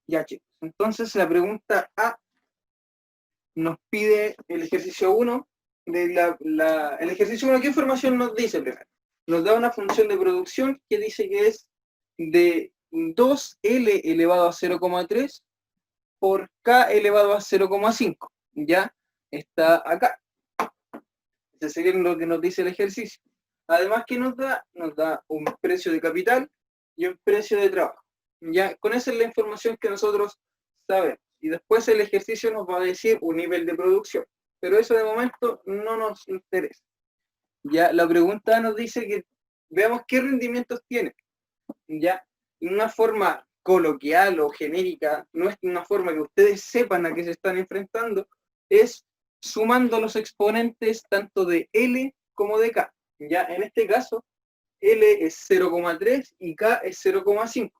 Ya, chicos. Entonces la pregunta A nos pide el ejercicio 1. El ejercicio 1, ¿qué información nos dice primero? Nos da una función de producción que dice que es de 2L elevado a 0,3 por K elevado a 0,5. Ya está acá. Ese sería lo que nos dice el ejercicio. Además, ¿qué nos da? Nos da un precio de capital y un precio de trabajo. Ya, con esa es la información que nosotros sabemos. Y después el ejercicio nos va a decir un nivel de producción. Pero eso de momento no nos interesa. Ya, la pregunta nos dice que veamos qué rendimientos tiene. Ya, en una forma coloquial o genérica, no es una forma que ustedes sepan a qué se están enfrentando, es sumando los exponentes tanto de L como de K. Ya, en este caso, L es 0,3 y K es 0,5.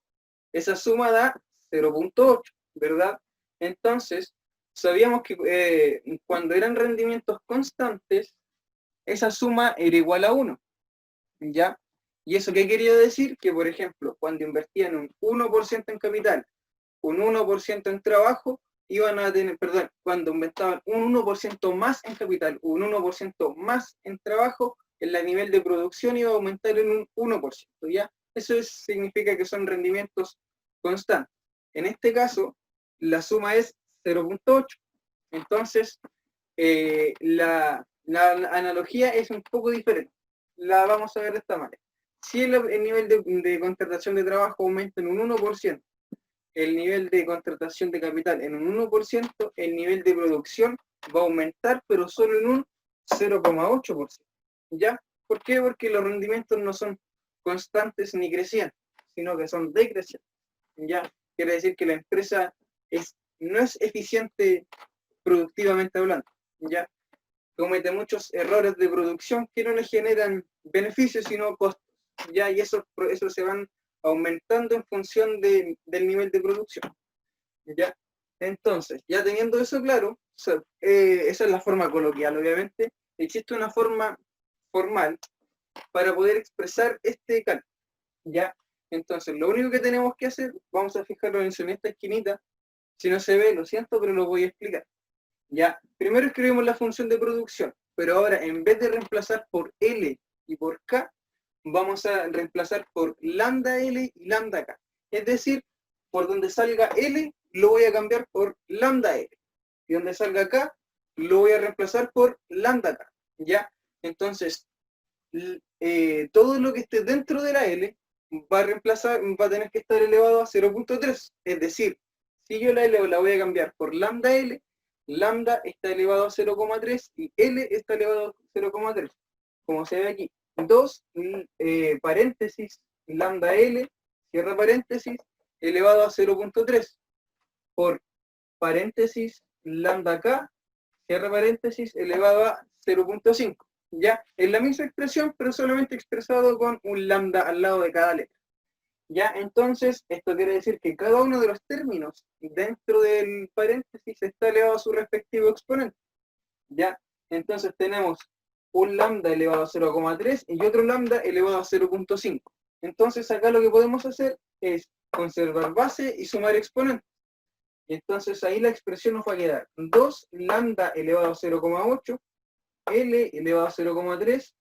Esa suma da 0,8, ¿verdad? Entonces, sabíamos que cuando eran rendimientos constantes, esa suma era igual a 1, ¿ya? ¿Y eso qué quería decir? Que, por ejemplo, cuando invertían un 1% en capital, un 1% en trabajo, iban a tener, perdón, cuando inventaban un 1% más en capital, un 1% más en trabajo, el nivel de producción iba a aumentar en un 1%, ¿ya? Eso significa que son rendimientos constantes. En este caso, la suma es 0,8. Entonces, la analogía es un poco diferente. La vamos a ver de esta manera. Si el nivel de contratación de trabajo aumenta en un 1%, el nivel de contratación de capital en un 1%, el nivel de producción va a aumentar, pero solo en un 0,8%. ¿Ya? ¿Por qué? Porque los rendimientos no son constantes ni crecientes, sino que son decrecientes. ¿Ya? Quiere decir que la empresa no es eficiente productivamente hablando. ¿Ya? Comete muchos errores de producción que no le generan beneficios, sino costos. ¿Ya? Y eso se van aumentando en función del nivel de producción. ¿Ya? Entonces, ya teniendo eso claro, esa es la forma coloquial, obviamente. Existe una forma formal para poder expresar este cálculo. ¿Ya? Entonces, lo único que tenemos que hacer, vamos a fijarlo en esta esquinita. Si no se ve, lo siento, pero lo voy a explicar. Ya, primero escribimos la función de producción, pero ahora en vez de reemplazar por L y por K, vamos a reemplazar por lambda L y lambda K. Es decir, por donde salga L, lo voy a cambiar por lambda L. Y donde salga K, lo voy a reemplazar por lambda K. ¿Ya? Entonces, todo lo que esté dentro de la L va a tener que estar elevado a 0,3. Es decir, si yo la L la voy a cambiar por lambda L, lambda está elevado a 0,3 y L está elevado a 0,3. Como se ve aquí, 2 paréntesis lambda L, cierra paréntesis, elevado a 0,3 por paréntesis lambda K, cierra paréntesis, elevado a 0,5. Ya, es la misma expresión, pero solamente expresado con un lambda al lado de cada letra. Ya, entonces, esto quiere decir que cada uno de los términos dentro del paréntesis está elevado a su respectivo exponente. Ya, entonces tenemos un lambda elevado a 0,3 y otro lambda elevado a 0,5. Entonces, acá lo que podemos hacer es conservar base y sumar exponentes. Y entonces ahí la expresión nos va a quedar 2 lambda elevado a 0,8, L elevado a 0,3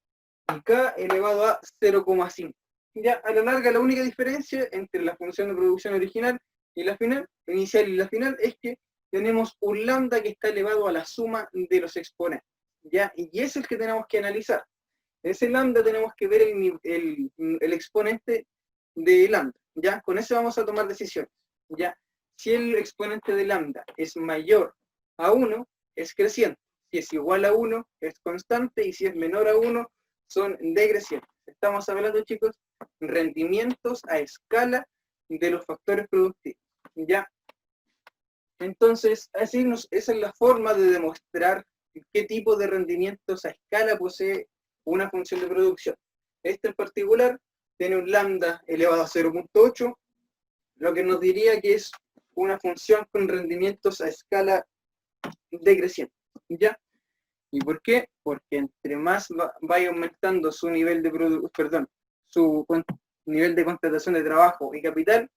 y K elevado a 0,5. Ya, a la larga, la única diferencia entre la función de producción original y la final, inicial y la final, es que tenemos un lambda que está elevado a la suma de los exponentes. ¿Ya? Y ese es el que tenemos que analizar. Ese lambda tenemos que ver el exponente de lambda. ¿Ya? Con eso vamos a tomar decisiones. ¿Ya? Si el exponente de lambda es mayor a 1, es creciente. Si es igual a 1, es constante. Y si es menor a 1, son decrecientes. Estamos hablando, chicos, rendimientos a escala de los factores productivos. ¿Ya? Entonces, esa es la forma de demostrar qué tipo de rendimientos a escala posee una función de producción. Este en particular tiene un lambda elevado a 0,8, lo que nos diría que es una función con rendimientos a escala decreciente. ¿Ya? ¿Y por qué? Porque entre más vaya aumentando su nivel de su nivel de contratación de trabajo y capital,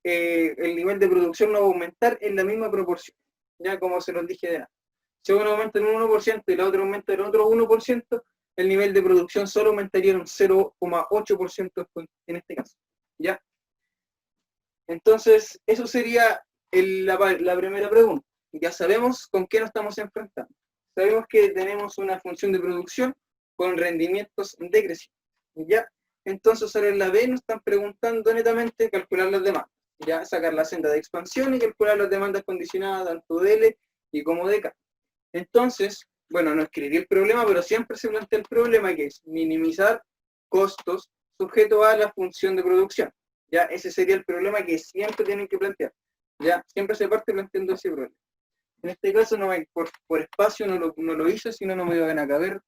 el nivel de producción no va a aumentar en la misma proporción, ya como se los dije de antes. Si uno aumenta en un 1% y la otra aumenta en otro 1%, el nivel de producción solo aumentaría en un 0,8% en este caso, ¿ya? Entonces, eso sería la primera pregunta. Ya sabemos con qué nos estamos enfrentando. Sabemos que tenemos una función de producción con rendimientos decrecientes, ¿ya? Entonces, ahora en la B nos están preguntando netamente calcular las demandas, ya sacar la senda de expansión y calcular las demandas condicionadas tanto de L y como de K. Entonces, bueno, no escribí el problema, pero siempre se plantea el problema que es minimizar costos sujeto a la función de producción. Ya, ese sería el problema que siempre tienen que plantear. Ya, siempre se parte planteando ese problema. En este caso, no por espacio no lo hice, sino no me iban a caber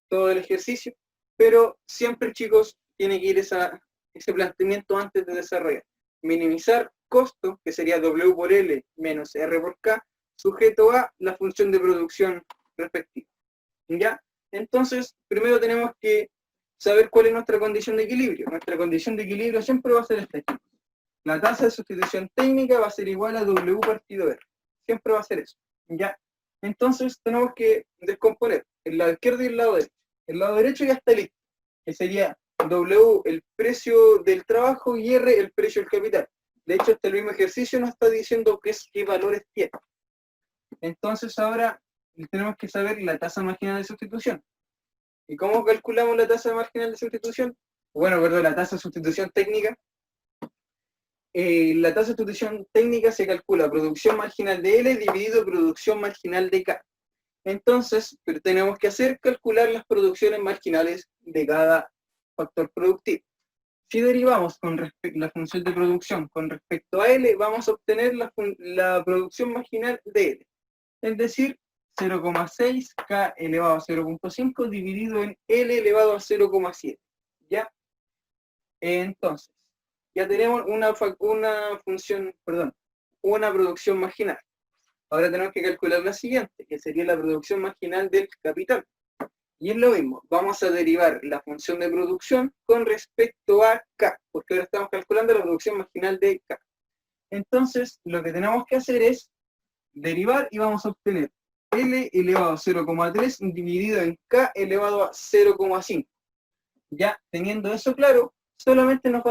todo el ejercicio, pero siempre, chicos, tiene que ir ese planteamiento antes de desarrollar. Minimizar costo, que sería W por L menos R por K, sujeto a la función de producción respectiva. ¿Ya? Entonces, primero tenemos que saber cuál es nuestra condición de equilibrio. Nuestra condición de equilibrio siempre va a ser esta. La tasa de sustitución técnica va a ser igual a W partido R. Siempre va a ser eso. ¿Ya? Entonces, tenemos que descomponer el lado izquierdo y el lado derecho. El lado derecho ya está listo, que sería W el precio del trabajo y R el precio del capital. De hecho, este mismo ejercicio nos está diciendo qué valores tiene. Entonces, ahora tenemos que saber la tasa marginal de sustitución. ¿Y cómo calculamos la tasa marginal de sustitución? Bueno, perdón, la tasa de sustitución técnica. La tasa de sustitución técnica se calcula producción marginal de L dividido producción marginal de K. Entonces, pero tenemos que calcular las producciones marginales de cada factor productivo. Si derivamos con la función de producción con respecto a L, vamos a obtener la producción marginal de L. Es decir, 0,6 K elevado a 0,5 dividido en L elevado a 0,7. ¿Ya? Entonces, ya tenemos una producción marginal. Ahora tenemos que calcular la siguiente, que sería la producción marginal del capital. Y es lo mismo, vamos a derivar la función de producción con respecto a K, porque ahora estamos calculando la producción marginal de K. Entonces, lo que tenemos que hacer es derivar y vamos a obtener L elevado a 0,3 dividido en K elevado a 0,5. Ya teniendo eso claro, solamente nos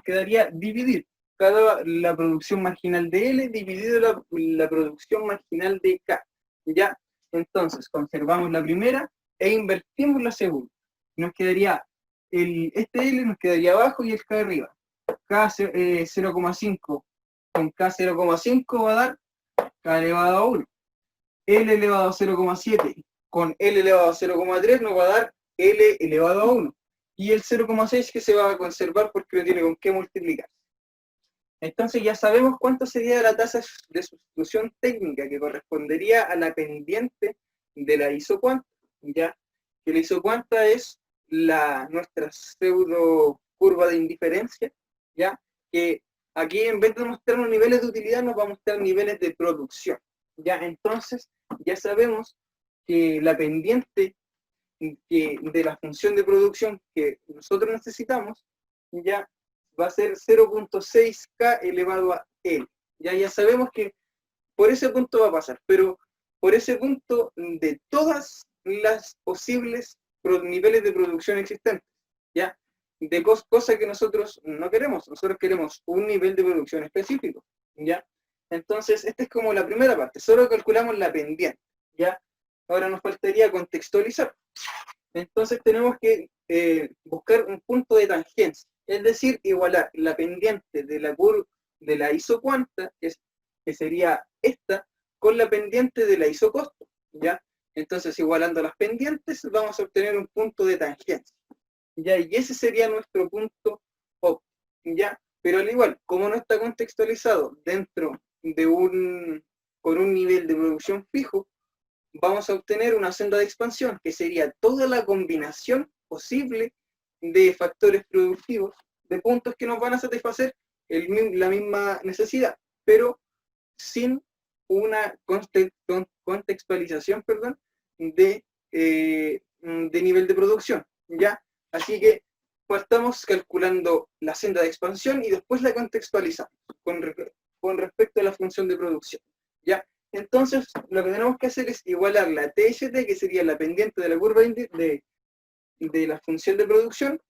quedaría dividir la producción marginal de L dividido la producción marginal de K. Ya, entonces conservamos la primera e invertimos la segunda. Nos quedaría este L nos quedaría abajo y el K arriba. K 0,5 con K 0,5 va a dar K elevado a 1. L elevado a 0,7 con L elevado a 0,3 nos va a dar L elevado a 1. Y el 0,6 que se va a conservar porque no tiene con qué multiplicar. Entonces ya sabemos cuánto sería la tasa de sustitución técnica que correspondería a la pendiente de la isocuanta, ya que la isocuanta es nuestra pseudo curva de indiferencia, ya que aquí en vez de mostrarnos niveles de utilidad nos va a mostrar niveles de producción, ya entonces ya sabemos que la pendiente de la función de producción que nosotros necesitamos ya va a ser 0,6K elevado a L. Ya sabemos que por ese punto va a pasar, pero por ese punto de todas las posibles niveles de producción existentes, ¿ya? De cosas que nosotros no queremos. Nosotros queremos un nivel de producción específico, ¿ya? Entonces, esta es como la primera parte. Solo calculamos la pendiente, ¿ya? Ahora nos faltaría contextualizar. Entonces tenemos que buscar un punto de tangencia, es decir, igualar la pendiente de la isocuanta, que sería esta, con la pendiente de la isocosto, ¿ya? Entonces, igualando las pendientes, vamos a obtener un punto de tangencia, ¿ya? Y ese sería nuestro punto óptimo, ¿ya? Pero al igual, como no está contextualizado dentro de con un nivel de producción fijo, vamos a obtener una senda de expansión, que sería toda la combinación posible de factores productivos, de puntos que nos van a satisfacer la misma necesidad, pero sin una contextualización, de nivel de producción, ¿ya? Así que estamos calculando la senda de expansión y después la contextualizamos con respecto a la función de producción, ¿ya? Entonces, lo que tenemos que hacer es igualar la TST, que sería la pendiente de la curva de la función de producción,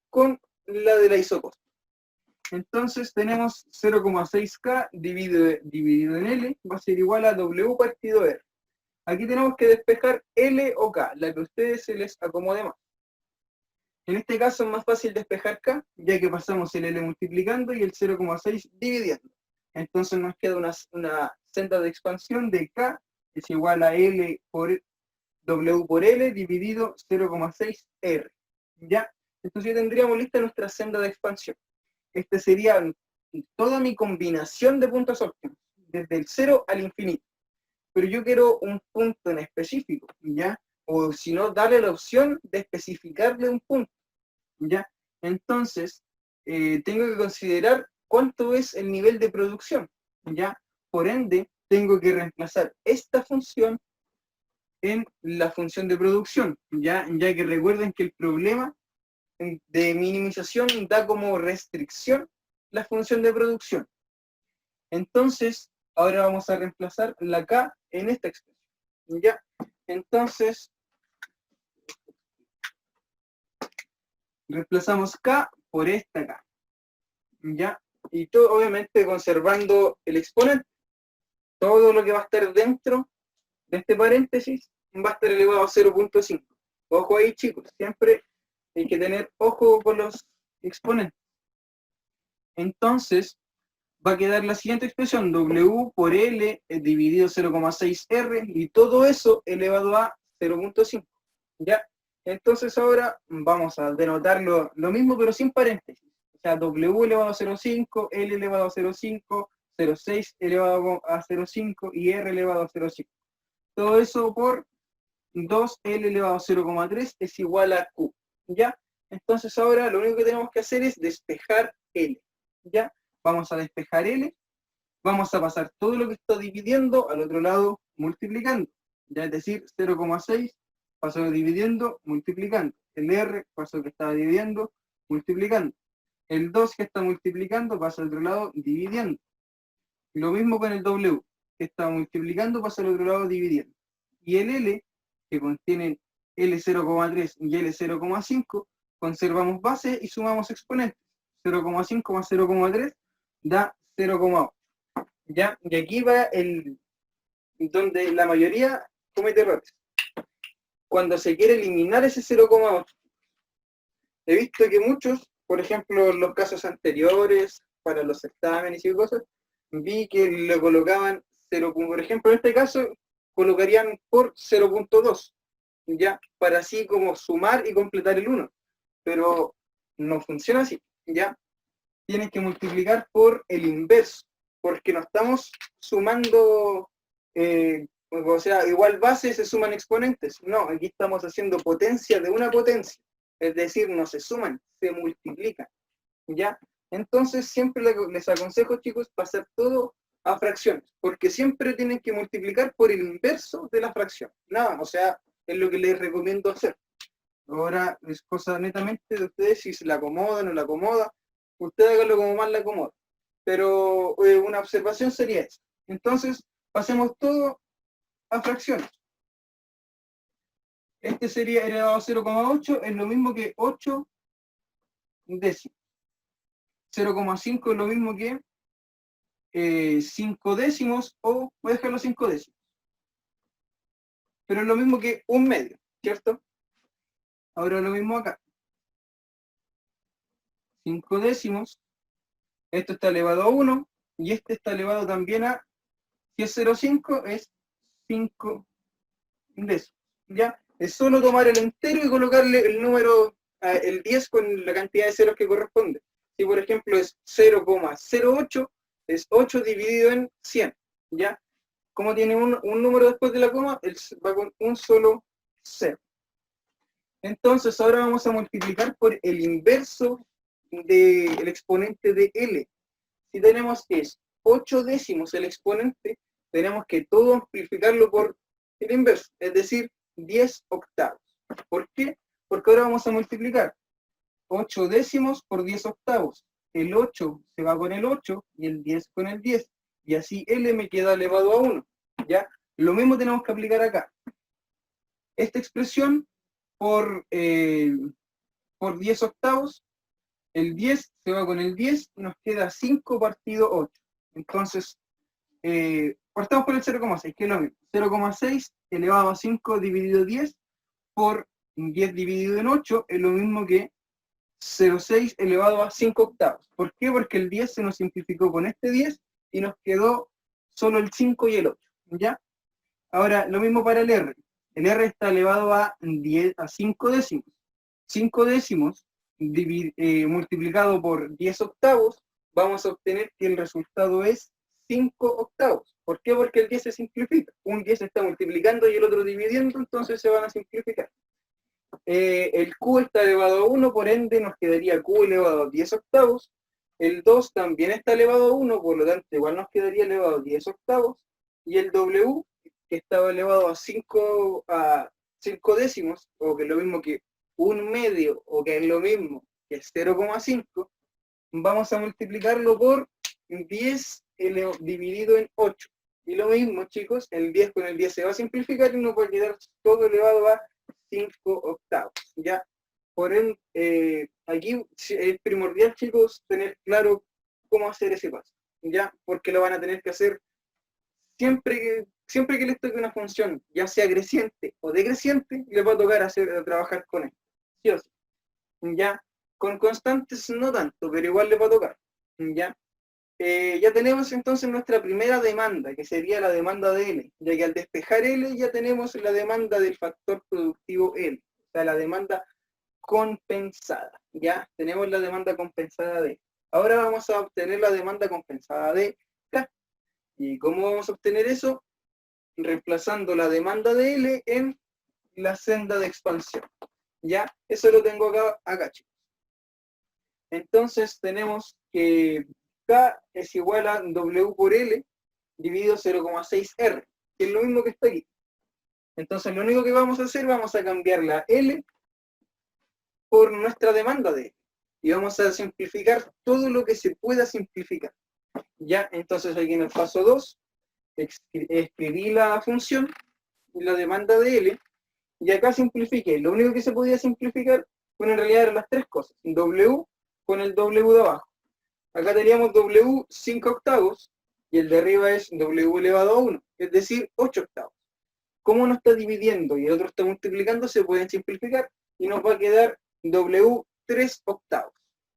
con la de la isocosto. Entonces tenemos 0,6K dividido en L, va a ser igual a W partido R. Aquí tenemos que despejar L o K, la que a ustedes se les acomode más. En este caso es más fácil despejar K, ya que pasamos el L multiplicando y el 0,6 dividiendo. Entonces nos queda una senda de expansión de K, que es igual a L por W por L dividido 0,6 R. ¿Ya? Entonces ya tendríamos lista nuestra senda de expansión. Este sería toda mi combinación de puntos óptimos, desde el 0 al infinito. Pero yo quiero un punto en específico, ¿ya? O si no, darle la opción de especificarle un punto, ¿ya? Entonces, tengo que considerar cuánto es el nivel de producción, ¿ya? Por ende, tengo que reemplazar esta función en la función de producción, ¿ya? Ya que recuerden que el problema de minimización da como restricción la función de producción. Entonces, ahora vamos a reemplazar la K en esta expresión, ¿ya? Entonces, reemplazamos K por esta K, ¿ya? Y todo, obviamente, conservando el exponente. Todo lo que va a estar dentro de este paréntesis va a estar elevado a 0,5. Ojo ahí, chicos, siempre hay que tener ojo con los exponentes. Entonces, va a quedar la siguiente expresión, W por L dividido 0,6 R, y todo eso elevado a 0,5. ¿Ya? Entonces ahora vamos a denotarlo lo mismo, pero sin paréntesis. O sea, W elevado a 0,5, L elevado a 0,5, 0,6 elevado a 0,5 y R elevado a 0,5. Todo eso por 2L elevado a 0,3 es igual a Q. ¿Ya? Entonces ahora lo único que tenemos que hacer es despejar L. ¿Ya? Vamos a despejar L. Vamos a pasar todo lo que está dividiendo al otro lado multiplicando. Ya es decir, 0,6 pasó dividiendo, multiplicando. El R pasó que estaba dividiendo, multiplicando. El 2 que está multiplicando pasa al otro lado dividiendo. Lo mismo con el W, que está multiplicando, pasa al otro lado dividiendo. Y el L, que contiene L0,3 y L0,5, conservamos base y sumamos exponentes. 0,5 más 0,3 da 0,8. ¿Ya? Y aquí va donde la mayoría comete errores. Cuando se quiere eliminar ese 0,8. He visto que muchos, por ejemplo, en los casos anteriores, para los exámenes y cosas, vi que le colocaban 0, por ejemplo, en este caso, colocarían por 0,2, ¿ya? Para así como sumar y completar el 1. Pero no funciona así, ¿ya? Tienes que multiplicar por el inverso, porque no estamos sumando, o sea, igual base se suman exponentes. No, aquí estamos haciendo potencia de una potencia. Es decir, no se suman, se multiplican. ¿Ya? Entonces siempre les aconsejo, chicos, pasar todo a fracciones, porque siempre tienen que multiplicar por el inverso de la fracción. Nada, o sea, es lo que les recomiendo hacer. Ahora es cosa netamente de ustedes si se la acomoda o no la acomoda. Ustedes háganlo como más la acomoda. Pero una observación sería esa. Entonces, pasemos todo a fracciones. Este sería elevado a 0,8, es lo mismo que 8 décimos. 0,5 es lo mismo que 5 décimos, o voy a dejarlo 5 décimos. Pero es lo mismo que un medio, ¿cierto? Ahora lo mismo acá. 5 décimos, esto está elevado a 1, y este está elevado también a, si es 0,5, es 5 décimos. ¿Ya? Es solo tomar el entero y colocarle el número, el 10 con la cantidad de ceros que corresponde. Si por ejemplo es 0,08, es 8 dividido en 100, ¿ya? Como tiene un número después de la coma, va con un solo 0. Entonces ahora vamos a multiplicar por el inverso del exponente de L. Si tenemos que es 8 décimos el exponente, tenemos que todo amplificarlo por el inverso, es decir, 10 octavos. ¿Por qué? Porque ahora vamos a multiplicar 8 décimos por 10 octavos. El 8 se va con el 8 y el 10 con el 10. Y así L me queda elevado a 1. ¿Ya? Lo mismo tenemos que aplicar acá. Esta expresión por 10 octavos, el 10 se va con el 10 y nos queda 5 partido 8. Entonces, partamos por el 0,6, que es lo mismo. 0,6 elevado a 5 dividido 10 por 10 dividido en 8 es lo mismo que 0,6 elevado a 5 octavos. ¿Por qué? Porque el 10 se nos simplificó con este 10 y nos quedó solo el 5 y el 8. ¿Ya? Ahora, lo mismo para el R. El R está elevado a 5 décimos. 5 décimos multiplicado por 10 octavos, vamos a obtener que el resultado es 5 octavos. ¿Por qué? Porque el 10 se simplifica. Un 10 está multiplicando y el otro dividiendo, entonces se van a simplificar. El Q está elevado a 1, por ende nos quedaría Q elevado a 10 octavos. El 2 también está elevado a 1, por lo tanto igual nos quedaría elevado a 10 octavos. Y el W, que estaba elevado a 5 décimos, o que es lo mismo que 1/2, o que es lo mismo que 0,5, vamos a multiplicarlo por 10 dividido en 8. Y lo mismo, chicos, el 10 con el 10 se va a simplificar y nos va a quedar todo elevado a 5 octavos, ¿ya? Por ende, aquí es primordial, chicos, tener claro cómo hacer ese paso, ¿ya? Porque lo van a tener que hacer siempre que les toque una función, ya sea creciente o decreciente, les va a tocar trabajar con esto, ¿sí o sí? ¿Ya? Con constantes no tanto, pero igual les va a tocar, ¿ya? Ya tenemos entonces nuestra primera demanda, que sería la demanda de L, ya que al despejar L ya tenemos la demanda del factor productivo L, o sea, la demanda compensada, ¿ya? Tenemos la demanda compensada de L. Ahora vamos a obtener la demanda compensada de K. ¿Y cómo vamos a obtener eso? Reemplazando la demanda de L en la senda de expansión, ¿ya? Eso lo tengo acá, chicos. Entonces tenemos que K es igual a W por L dividido 0,6R, que es lo mismo que está aquí. Entonces lo único que vamos a hacer, vamos a cambiar la L por nuestra demanda de L. Y vamos a simplificar todo lo que se pueda simplificar. Ya, entonces aquí en el paso 2, escribí la función y la demanda de L, y acá simplifiqué. Lo único que se podía simplificar, bueno, en realidad eran las tres cosas. W con el W de abajo. Acá teníamos W 5 octavos y el de arriba es W elevado a 1, es decir, 8 octavos. Como uno está dividiendo y el otro está multiplicando, se pueden simplificar y nos va a quedar W 3 octavos.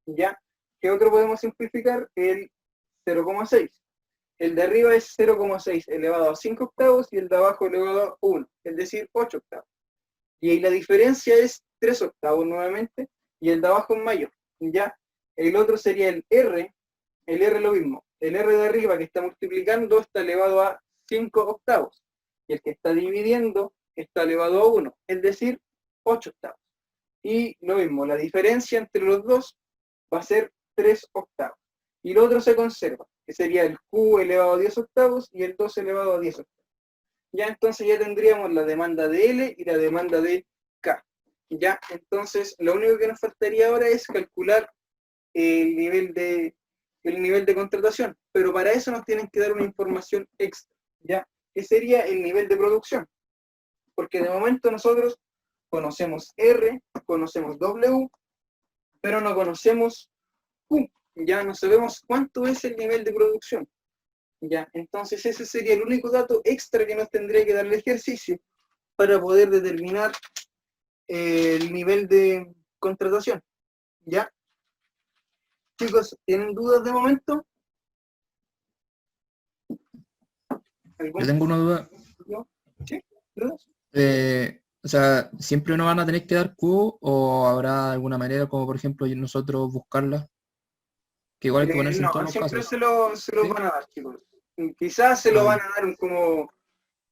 ¿Ya? ¿Qué otro podemos simplificar? El 0,6. El de arriba es 0,6 elevado a 5 octavos y el de abajo elevado a 1, es decir, 8 octavos. Y ahí la diferencia es 3 octavos nuevamente y el de abajo es mayor. ¿Ya? El otro sería el R lo mismo. El R de arriba que está multiplicando está elevado a 5 octavos. Y el que está dividiendo está elevado a 1, es decir, 8 octavos. Y lo mismo, la diferencia entre los dos va a ser 3 octavos. Y lo otro se conserva, que sería el Q elevado a 10 octavos y el 2 elevado a 10 octavos. Ya entonces ya tendríamos la demanda de L y la demanda de K. Ya, entonces lo único que nos faltaría ahora es calcular el nivel de contratación, pero para eso nos tienen que dar una información extra, ¿ya? Que sería el nivel de producción, porque de momento nosotros conocemos R, conocemos W, pero no conocemos Q, ya no sabemos cuánto es el nivel de producción, ¿ya? Entonces ese sería el único dato extra que nos tendría que dar el ejercicio para poder determinar el nivel de contratación, ¿ya? Chicos, ¿tienen dudas de momento? Yo tengo una duda. ¿Sí? ¿Dudas? O sea, ¿siempre nos van a tener que dar Q o habrá alguna manera, como por ejemplo nosotros buscarla? Que igual hay que ponerse en todos No, los siempre casos. se lo ¿Sí? van a dar, chicos. Quizás se lo van a dar como,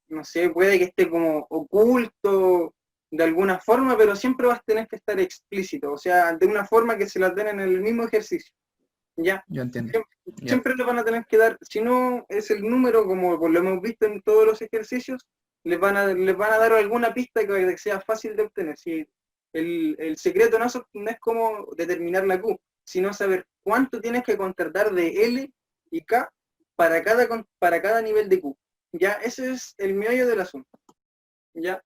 no sé, puede que esté como oculto de alguna forma, pero siempre vas a tener que estar explícito, o sea, de una forma que se la den en el mismo ejercicio. ¿Ya? Yo entiendo. Siempre le van a tener que dar, si no es el número, como lo hemos visto en todos los ejercicios, les van a dar alguna pista que sea fácil de obtener. Si el secreto no es como determinar la Q, sino saber cuánto tienes que contratar de L y K para cada nivel de Q. Ya, ese es el meollo del asunto. Ya.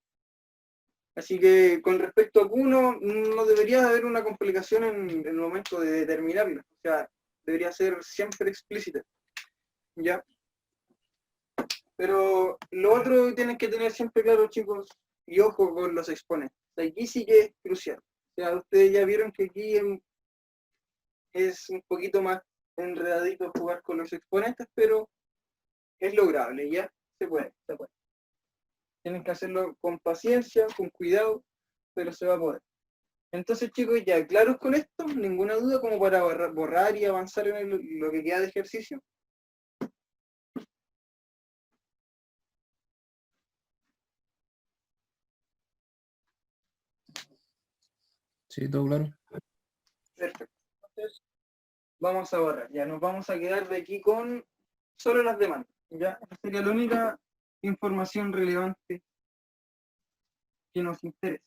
Así que con respecto a Q no debería haber una complicación en el momento de determinarla. O sea, debería ser siempre explícita. Ya. Pero lo otro tienen que tener siempre claro, chicos, y ojo con los exponentes. Aquí sí que es crucial. O sea, ustedes ya vieron que aquí es un poquito más enredadito jugar con los exponentes, pero es lograble, ya se puede, se puede. Tienen que hacerlo con paciencia, con cuidado, pero se va a poder. Entonces, chicos, ya claros con esto, ninguna duda como para borrar y avanzar en lo que queda de ejercicio. Sí, todo claro. Perfecto. Entonces, vamos a borrar. Ya nos vamos a quedar de aquí con solo las demandas. Ya, esa sería la única información relevante que nos interesa.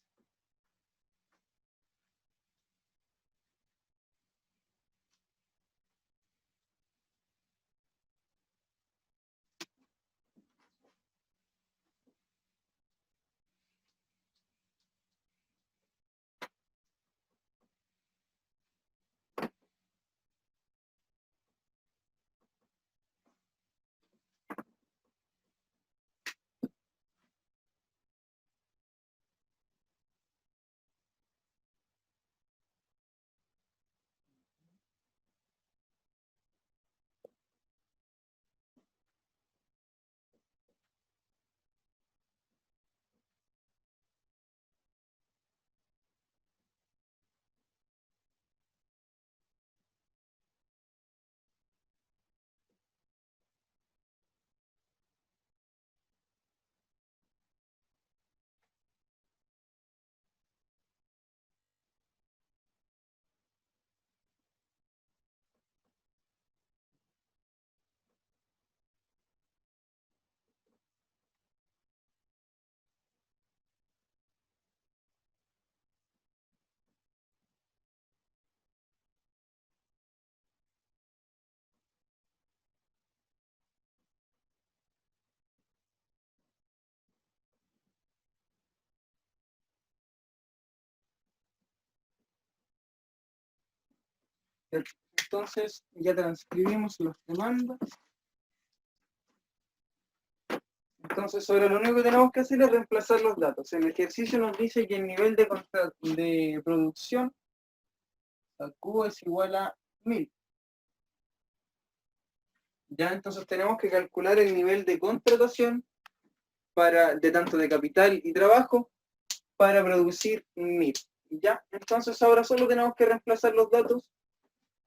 Entonces, ya transcribimos las demandas. Entonces, ahora lo único que tenemos que hacer es reemplazar los datos. El ejercicio nos dice que el nivel de producción a Q es igual a 1000. Ya, entonces tenemos que calcular el nivel de contratación de tanto de capital y trabajo para producir 1000. Ya, entonces ahora solo tenemos que reemplazar los datos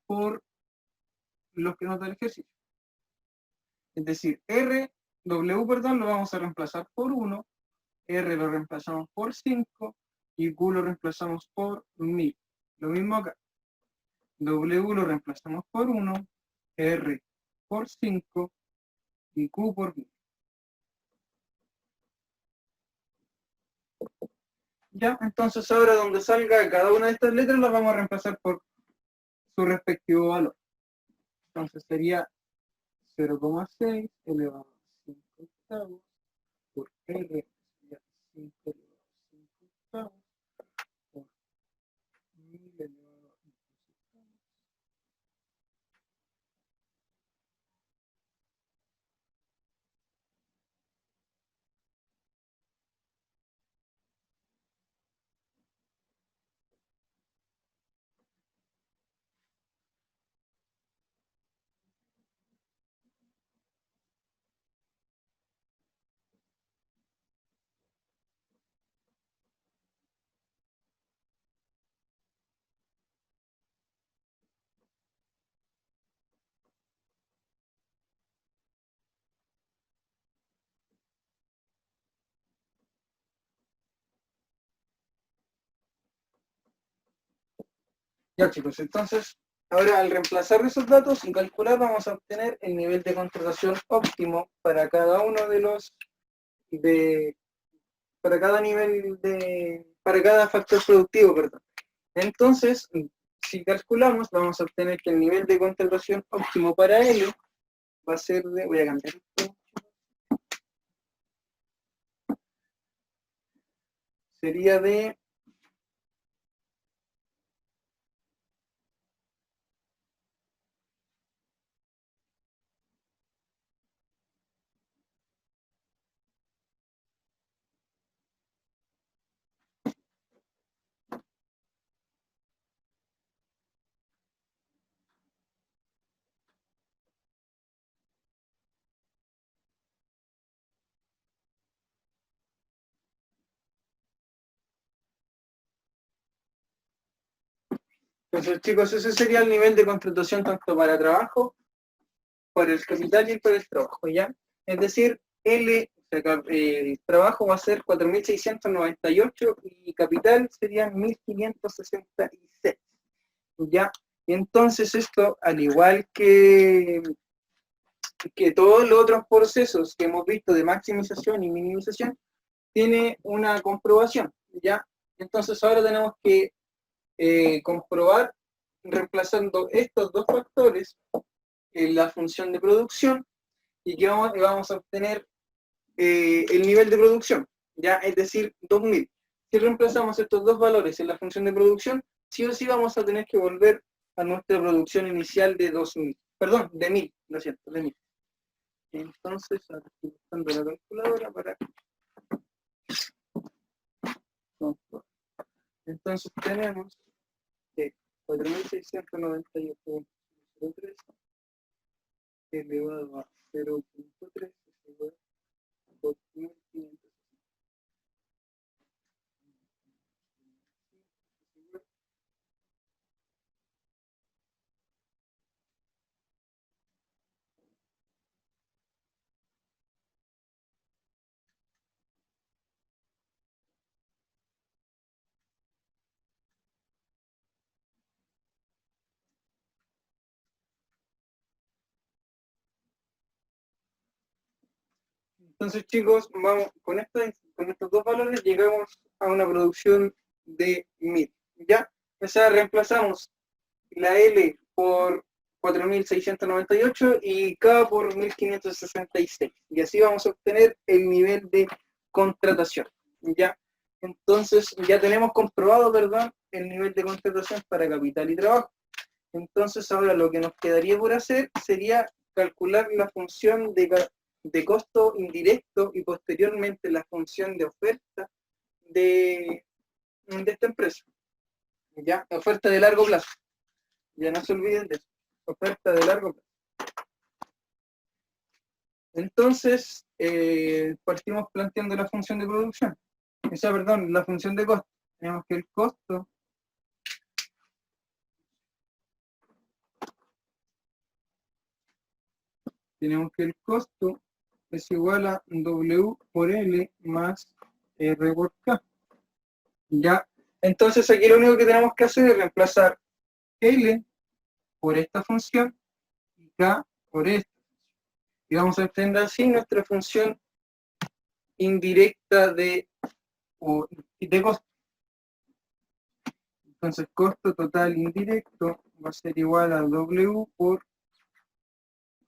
por los que nos da el ejercicio. Es decir, W, perdón, lo vamos a reemplazar por 1, R lo reemplazamos por 5 y Q lo reemplazamos por 1000. Lo mismo acá. W lo reemplazamos por 1, R por 5 y Q por 1000. Ya, entonces ahora donde salga cada una de estas letras las vamos a reemplazar por su respectivo valor. Entonces sería 0,6 elevado a 5 octavos por R sería 5 elevado a 5 octavos por 1000 elevado a 5 octavos. Ya chicos, entonces ahora al reemplazar esos datos y calcular vamos a obtener el nivel de contratación óptimo para cada uno para cada nivel para cada factor productivo, perdón. Entonces, si calculamos, vamos a obtener que el nivel de contratación óptimo para L va a ser de, voy a cambiar esto, sería de entonces, chicos, ese sería el nivel de contratación tanto para trabajo, para el capital y para el trabajo, ¿ya? Es decir, el trabajo va a ser 4.698 y capital serían 1.566, ¿ya? Y entonces esto, al igual que todos los otros procesos que hemos visto de maximización y minimización, tiene una comprobación, ¿ya? Entonces ahora tenemos que comprobar reemplazando estos dos factores en la función de producción y que vamos a obtener el nivel de producción, ya, es decir, 2000. Si reemplazamos estos dos valores en la función de producción, sí o sí vamos a tener que volver a nuestra producción inicial de 2000, perdón, de 1000, lo siento, de 1000. Entonces, ahora estoy buscando la calculadora para... Entonces tenemos que 4.698.03 elevado a 0.3 es igual a 2.500. Entonces, chicos, vamos con estos dos valores llegamos a una producción de 1000, ¿ya? O sea, reemplazamos la L por 4.698 y K por 1.566. Y así vamos a obtener el nivel de contratación, ¿ya? Entonces, ya tenemos comprobado, ¿verdad?, el nivel de contratación para capital y trabajo. Entonces, ahora lo que nos quedaría por hacer sería calcular la función de costo indirecto y posteriormente la función de oferta de esta empresa, ¿ya? Oferta de largo plazo. Ya no se olviden de eso. Oferta de largo plazo. Entonces, partimos planteando la función de producción. O sea, perdón, la función de costo. Tenemos que el costo es igual a W por L más R por K. ¿Ya? Entonces aquí lo único que tenemos que hacer es reemplazar L por esta función y K por esta. Y vamos a obtener así nuestra función indirecta de costo. Entonces costo total indirecto va a ser igual a W por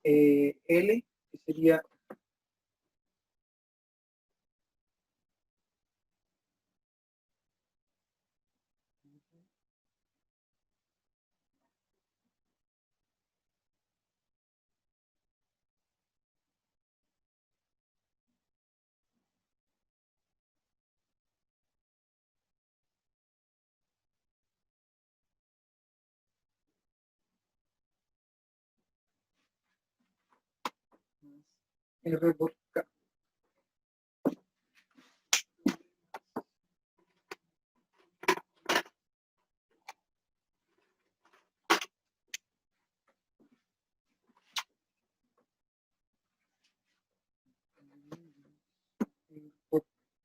L, que sería R por K.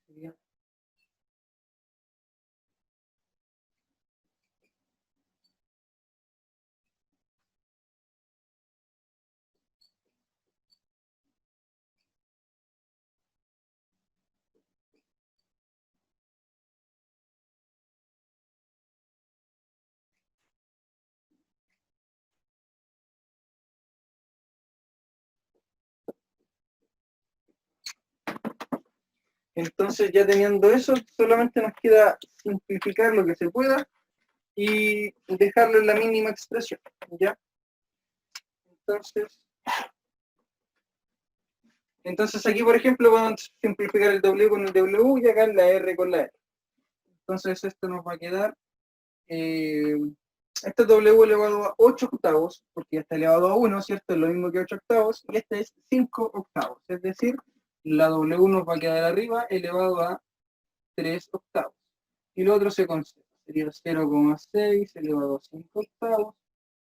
Sería Entonces ya teniendo eso, solamente nos queda simplificar lo que se pueda y dejarlo en la mínima expresión, ¿ya? Entonces aquí, por ejemplo, vamos a simplificar el W con el W y acá la R con la R. Entonces esto nos va a quedar, este W elevado a 8 octavos, porque ya está elevado a 1, ¿cierto? Es lo mismo que 8 octavos, y este es 5 octavos, es decir, la W nos va a quedar arriba elevado a 3 octavos. Y lo otro se conserva, sería 0,6 elevado a 5 octavos,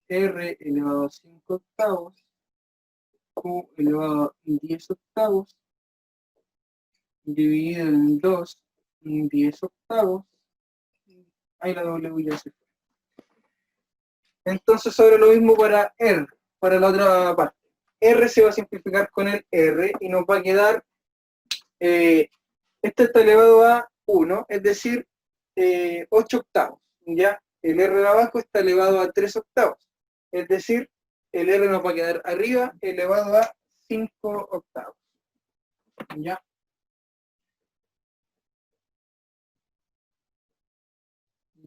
R elevado a 5 octavos, Q elevado a 10 octavos, dividido en 2, 10 octavos, ahí la W ya se fue. Entonces ahora lo mismo para R, para la otra parte. R se va a simplificar con el R y nos va a quedar, este está elevado a 1, es decir, 8 octavos, ¿ya? El R de abajo está elevado a 3 octavos, es decir, el R nos va a quedar arriba elevado a 5 octavos, ¿ya?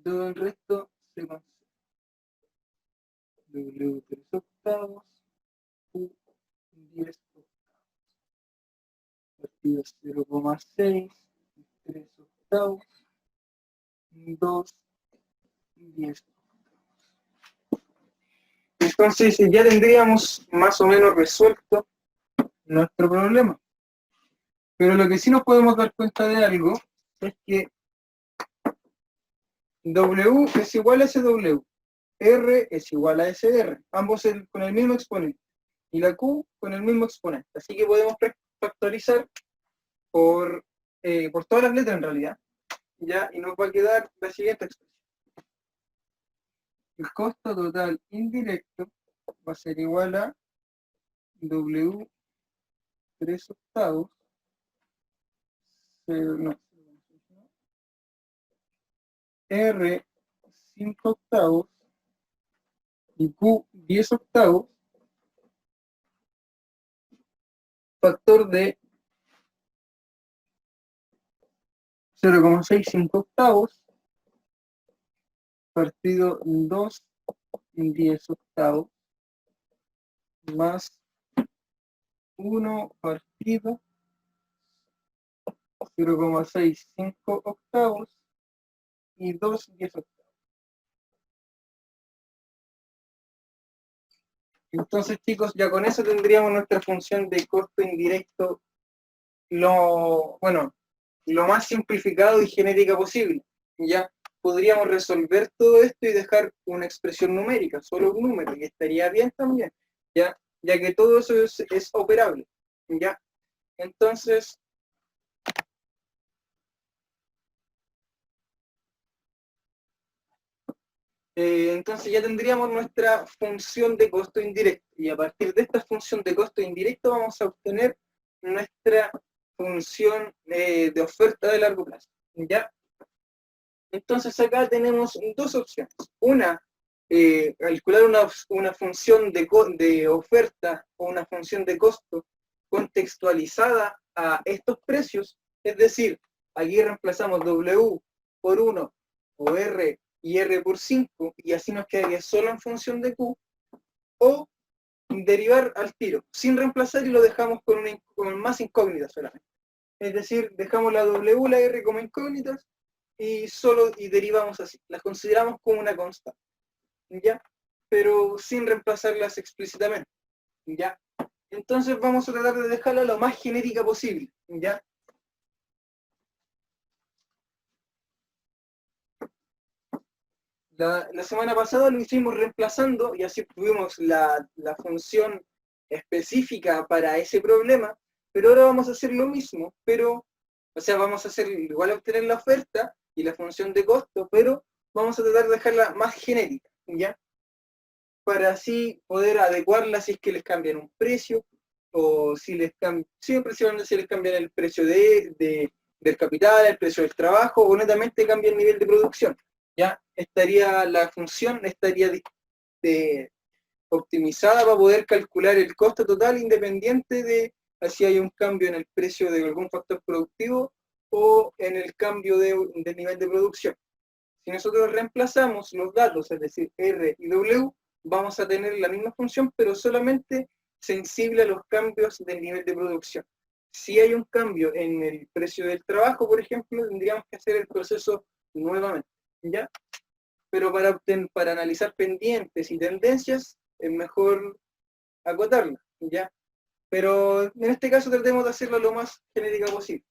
Todo el resto se conserva. W 3 octavos, Q 10 octavos, partido 0,6, 3 octavos, 2, 10. Entonces ya tendríamos más o menos resuelto nuestro problema. Pero lo que sí nos podemos dar cuenta de algo es que W es igual a SW, R es igual a SR, ambos con el mismo exponente, y la Q con el mismo exponente. Así que podemos factorizar por todas las letras en realidad, ¿ya? Y nos va a quedar la siguiente expresión. El costo total indirecto va a ser igual a W 3 octavos, R 5 octavos y Q 10 octavos, factor de 0,65 octavos, partido 2 10 octavos, más 1 partido 0,65 octavos y 2 10 octavos. Entonces, chicos, ya con eso tendríamos nuestra función de costo indirecto lo más simplificado y genérica posible. Ya podríamos resolver todo esto y dejar una expresión numérica, solo un número, y estaría bien también, ya que todo eso es operable. ¿Ya? Entonces, ya tendríamos nuestra función de costo indirecto, y a partir de esta función de costo indirecto vamos a obtener nuestra función de oferta de largo plazo. ¿Ya? Entonces acá tenemos dos opciones. Una, calcular una función de oferta o una función de costo contextualizada a estos precios, es decir, aquí reemplazamos W por 1 o R y R por 5 y así nos quedaría solo en función de Q, o derivar al tiro, sin reemplazar y lo dejamos con más incógnitas solamente. Es decir, dejamos la W, la R como incógnitas y derivamos así. Las consideramos como una constante, ¿ya? Pero sin reemplazarlas explícitamente, ¿ya? Entonces vamos a tratar de dejarla lo más genérica posible, ¿ya? La semana pasada lo hicimos reemplazando y así tuvimos la función específica para ese problema, pero ahora vamos a hacer lo mismo, pero, o sea, vamos a hacer igual a obtener la oferta y la función de costo, pero vamos a tratar de dejarla más genérica, ¿ya? Para así poder adecuarla si es que les cambian un precio, o si les cambian, siempre si les cambian el precio del capital, el precio del trabajo, o netamente cambia el nivel de producción. Ya la función estaría optimizada para poder calcular el costo total independiente de si hay un cambio en el precio de algún factor productivo o en el cambio de nivel de producción. Si nosotros reemplazamos los datos, es decir, R y W, vamos a tener la misma función, pero solamente sensible a los cambios del nivel de producción. Si hay un cambio en el precio del trabajo, por ejemplo, tendríamos que hacer el proceso nuevamente, ¿ya? Pero para analizar pendientes y tendencias, es mejor acotarla, ¿ya? Pero en este caso tratemos de hacerlo lo más genérica posible.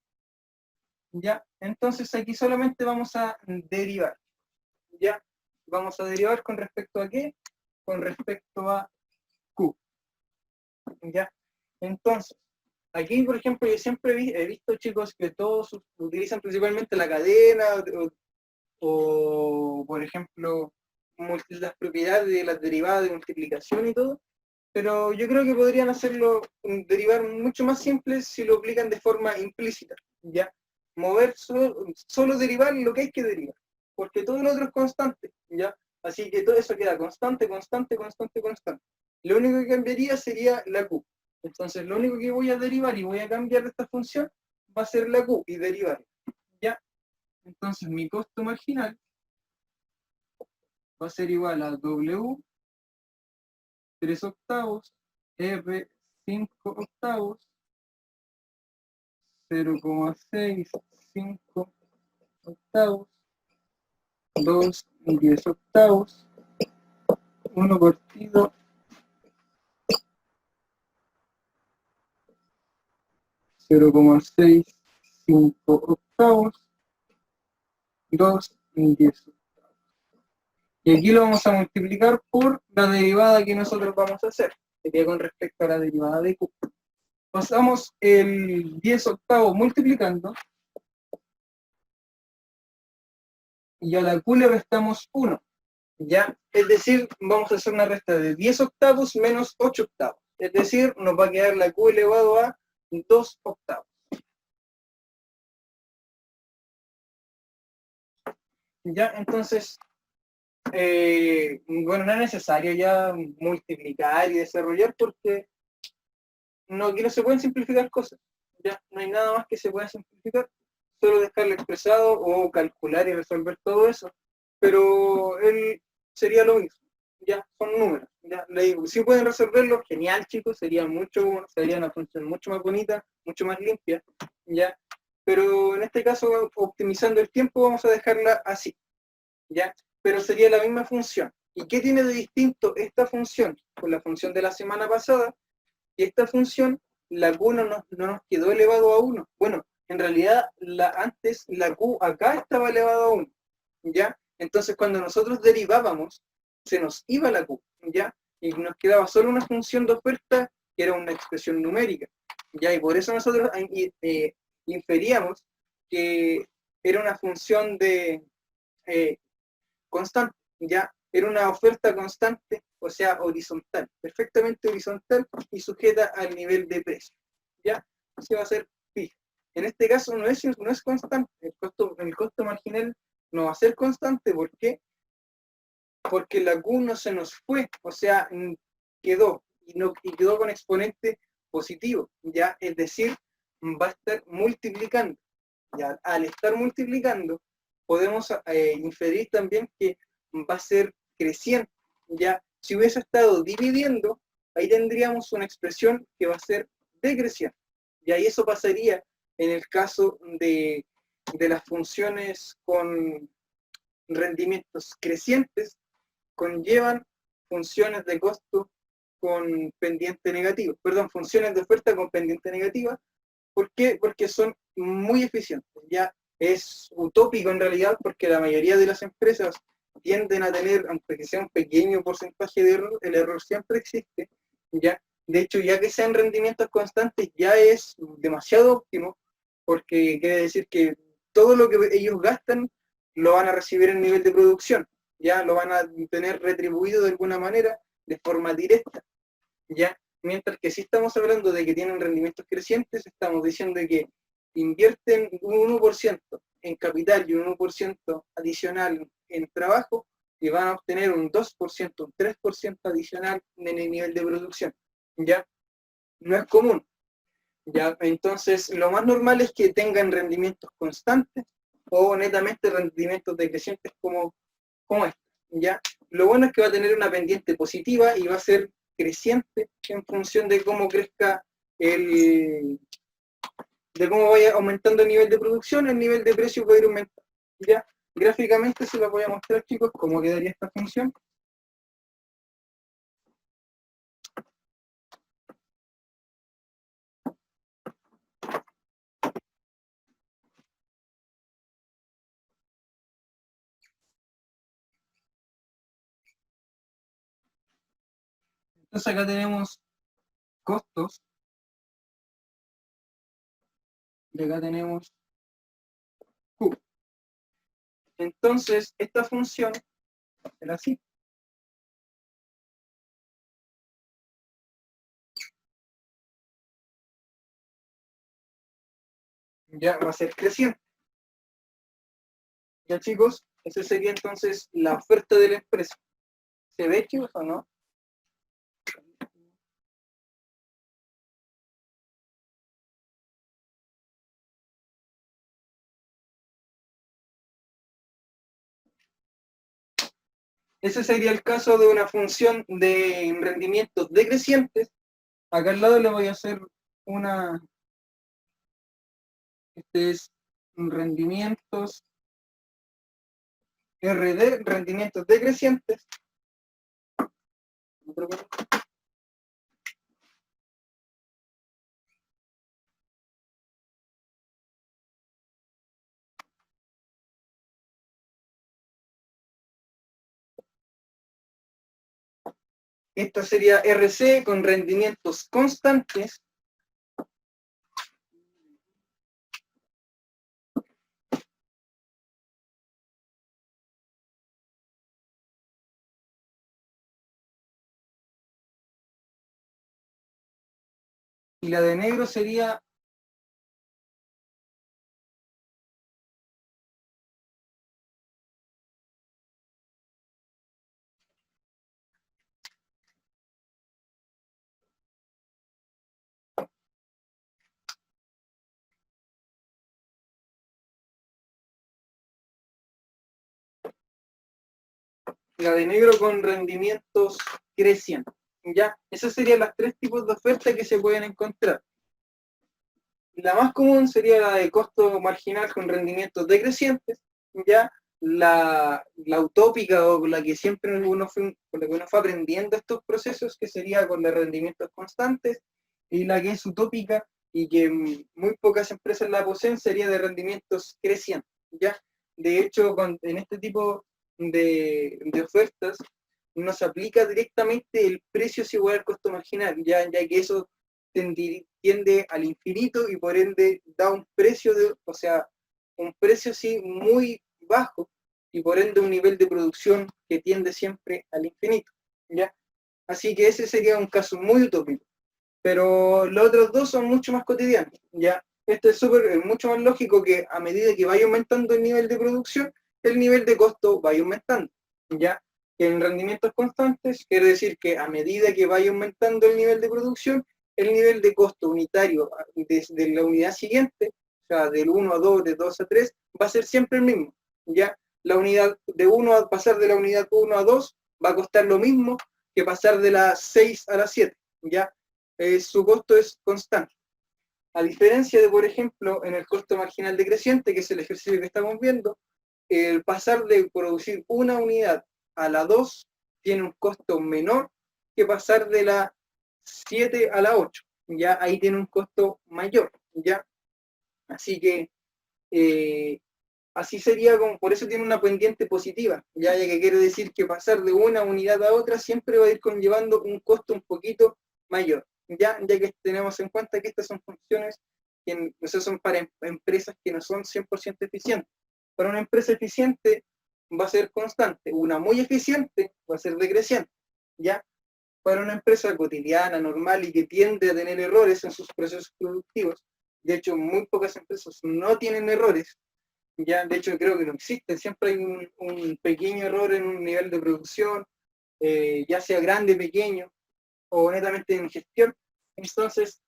¿Ya? Entonces aquí solamente vamos a derivar. ¿Ya? Vamos a derivar con respecto a ¿qué? Con respecto a Q. ¿Ya? Entonces, aquí, por ejemplo, yo siempre he visto, chicos, que todos utilizan principalmente la cadena o por ejemplo, las propiedades de las derivadas de multiplicación y todo, pero yo creo que podrían hacerlo, derivar mucho más simple si lo aplican de forma implícita, ¿ya? Mover solo derivar lo que hay que derivar, porque todo lo otro es constante, ¿ya? Así que todo eso queda constante, constante, constante, constante. Lo único que cambiaría sería la Q. Entonces, lo único que voy a derivar y voy a cambiar de esta función va a ser la Q y derivar, ¿ya? Entonces, mi costo marginal va a ser igual a W 3 octavos, R 5 octavos, 0,65 octavos, 2 y 10 octavos, 1 partido 0,65 octavos, 2 y 10 octavos. Y aquí lo vamos a multiplicar por la derivada que nosotros vamos a hacer, sería con respecto a la derivada de Q. Pasamos el 10 octavos multiplicando, y a la Q le restamos 1, ¿ya? Es decir, vamos a hacer una resta de 10 octavos menos 8 octavos. Es decir, nos va a quedar la Q elevado a 2 octavos. ¿Ya? Entonces, bueno, no es necesario ya multiplicar y desarrollar porque aquí no se pueden simplificar cosas. Ya no hay nada más que se pueda simplificar. Solo dejarlo expresado o calcular y resolver todo eso. Pero él sería lo mismo. Ya son números. Ya, le digo, si pueden resolverlo, genial, chicos, sería una función mucho más bonita, mucho más limpia, ya. Pero en este caso, optimizando el tiempo, vamos a dejarla así, ya. Pero sería la misma función. ¿Y qué tiene de distinto esta función con la función de la semana pasada? Y esta función, la Q no nos quedó elevado a 1. Bueno, en realidad, antes la Q acá estaba elevado a 1, ¿ya? Entonces, cuando nosotros derivábamos, se nos iba la Q, ¿ya? Y nos quedaba solo una función de oferta que era una expresión numérica, ¿ya? Y por eso nosotros inferíamos que era una función de constante, ¿ya? Era una oferta constante, o sea, horizontal, perfectamente horizontal y sujeta al nivel de precio, ¿ya? Así va a ser fija. En este caso no es constante, el costo marginal no va a ser constante, ¿por qué? Porque la Q no se nos fue, o sea, quedó, y quedó con exponente positivo, ¿ya? Es decir, va a estar multiplicando, ¿ya? Al estar multiplicando, podemos inferir también que va a ser creciente, ¿ya? Si hubiese estado dividiendo, ahí tendríamos una expresión que va a ser decreciente, ¿ya? Y eso pasaría en el caso de las funciones con rendimientos crecientes, conllevan funciones de costo con pendiente negativo, perdón, funciones de oferta con pendiente negativa. ¿Por qué? Porque son muy eficientes. Ya es utópico en realidad porque la mayoría de las empresas tienden a tener, aunque sea un pequeño porcentaje de error, el error siempre existe. Ya, de hecho, ya que sean rendimientos constantes, ya es demasiado óptimo porque quiere decir que todo lo que ellos gastan lo van a recibir en nivel de producción, ya lo van a tener retribuido de alguna manera de forma directa, ya. Mientras que si estamos hablando de que tienen rendimientos crecientes, estamos diciendo que invierten un 1% en capital y un 1% adicional en trabajo y van a obtener un 2%, un 3% adicional en el nivel de producción, ¿ya? No es común. ¿ya? Entonces, lo más normal es que tengan rendimientos constantes o netamente rendimientos decrecientes como este, ¿ya? Lo bueno es que va a tener una pendiente positiva y va a ser creciente en función de cómo crezca de cómo vaya aumentando el nivel de producción, el nivel de precio va a ir aumentando, ¿ya? Gráficamente se lo voy a mostrar, chicos, cómo quedaría esta función. Entonces acá tenemos costos, y acá tenemos Q. Entonces, esta función va a ser así. Ya va a ser creciente. Ya, chicos, esa sería entonces la oferta de la empresa. ¿Se ve, chicos, o no? Ese sería el caso de una función de rendimientos decrecientes. Acá al lado le voy a hacer una... Este es rendimientos RD, rendimientos decrecientes. Esta sería RC con rendimientos constantes. Y la de negro sería con rendimientos crecientes. ¿Ya? Esos serían los tres tipos de ofertas que se pueden encontrar. La más común sería la de costo marginal con rendimientos decrecientes, ¿ya? La utópica o la que siempre con la que uno fue aprendiendo estos procesos, que sería con los rendimientos constantes, y la que es utópica y que muy pocas empresas la poseen, sería de rendimientos crecientes, ¿ya? De hecho, en este tipo de ofertas no se aplica directamente el precio es igual al costo marginal, ya que eso tiende al infinito y por ende da un precio, o sea, un precio sí muy bajo y por ende un nivel de producción que tiende siempre al infinito, ¿ya? Así que ese sería un caso muy utópico. Pero los otros dos son mucho más cotidianos, ¿ya? Este es mucho más lógico que a medida que vaya aumentando el nivel de producción, el nivel de costo vaya aumentando, ¿ya? Que en rendimientos constantes quiere decir que a medida que vaya aumentando el nivel de producción, el nivel de costo unitario desde la unidad siguiente, o sea, del 1 a 2, de 2 a 3, va a ser siempre el mismo, ¿ya? La unidad de 1 a pasar de la unidad 1 a 2 va a costar lo mismo que pasar de la 6 a la 7, ¿ya? Su costo es constante. A diferencia de, por ejemplo, en el costo marginal decreciente, que es el ejercicio que estamos viendo, el pasar de producir una unidad a la 2 tiene un costo menor que pasar de la 7 a la 8. Ya ahí tiene un costo mayor, ¿ya? Así que así sería, por eso tiene una pendiente positiva, ya que quiere decir que pasar de una unidad a otra siempre va a ir conllevando un costo un poquito mayor, ya que tenemos en cuenta que estas son funciones que son para empresas que no son 100% eficientes. Para una empresa eficiente va a ser constante, una muy eficiente va a ser decreciente, ya. Para una empresa cotidiana, normal y que tiende a tener errores en sus procesos productivos, de hecho muy pocas empresas no tienen errores, ya de hecho creo que no existen, siempre hay un pequeño error en un nivel de producción, ya sea grande, pequeño, o netamente en gestión. Entonces,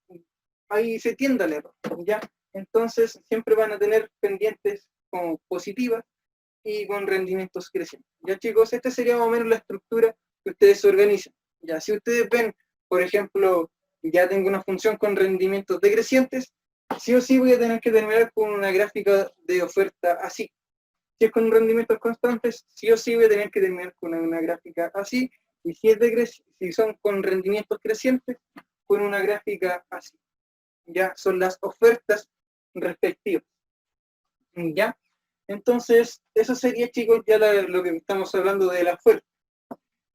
ahí se tiende al error, ¿ya? Entonces siempre van a tener pendientes como positivas y con rendimientos crecientes. Ya chicos, esta sería más o menos la estructura que ustedes se organizan. Ya, si ustedes ven, por ejemplo, ya tengo una función con rendimientos decrecientes, sí o sí voy a tener que terminar con una gráfica de oferta así. Si es con rendimientos constantes, sí o sí voy a tener que terminar con una gráfica así, y si son con rendimientos crecientes, con una gráfica así. Ya son las ofertas respectivas. ¿Ya? Entonces, eso sería, chicos, ya lo que estamos hablando de la oferta.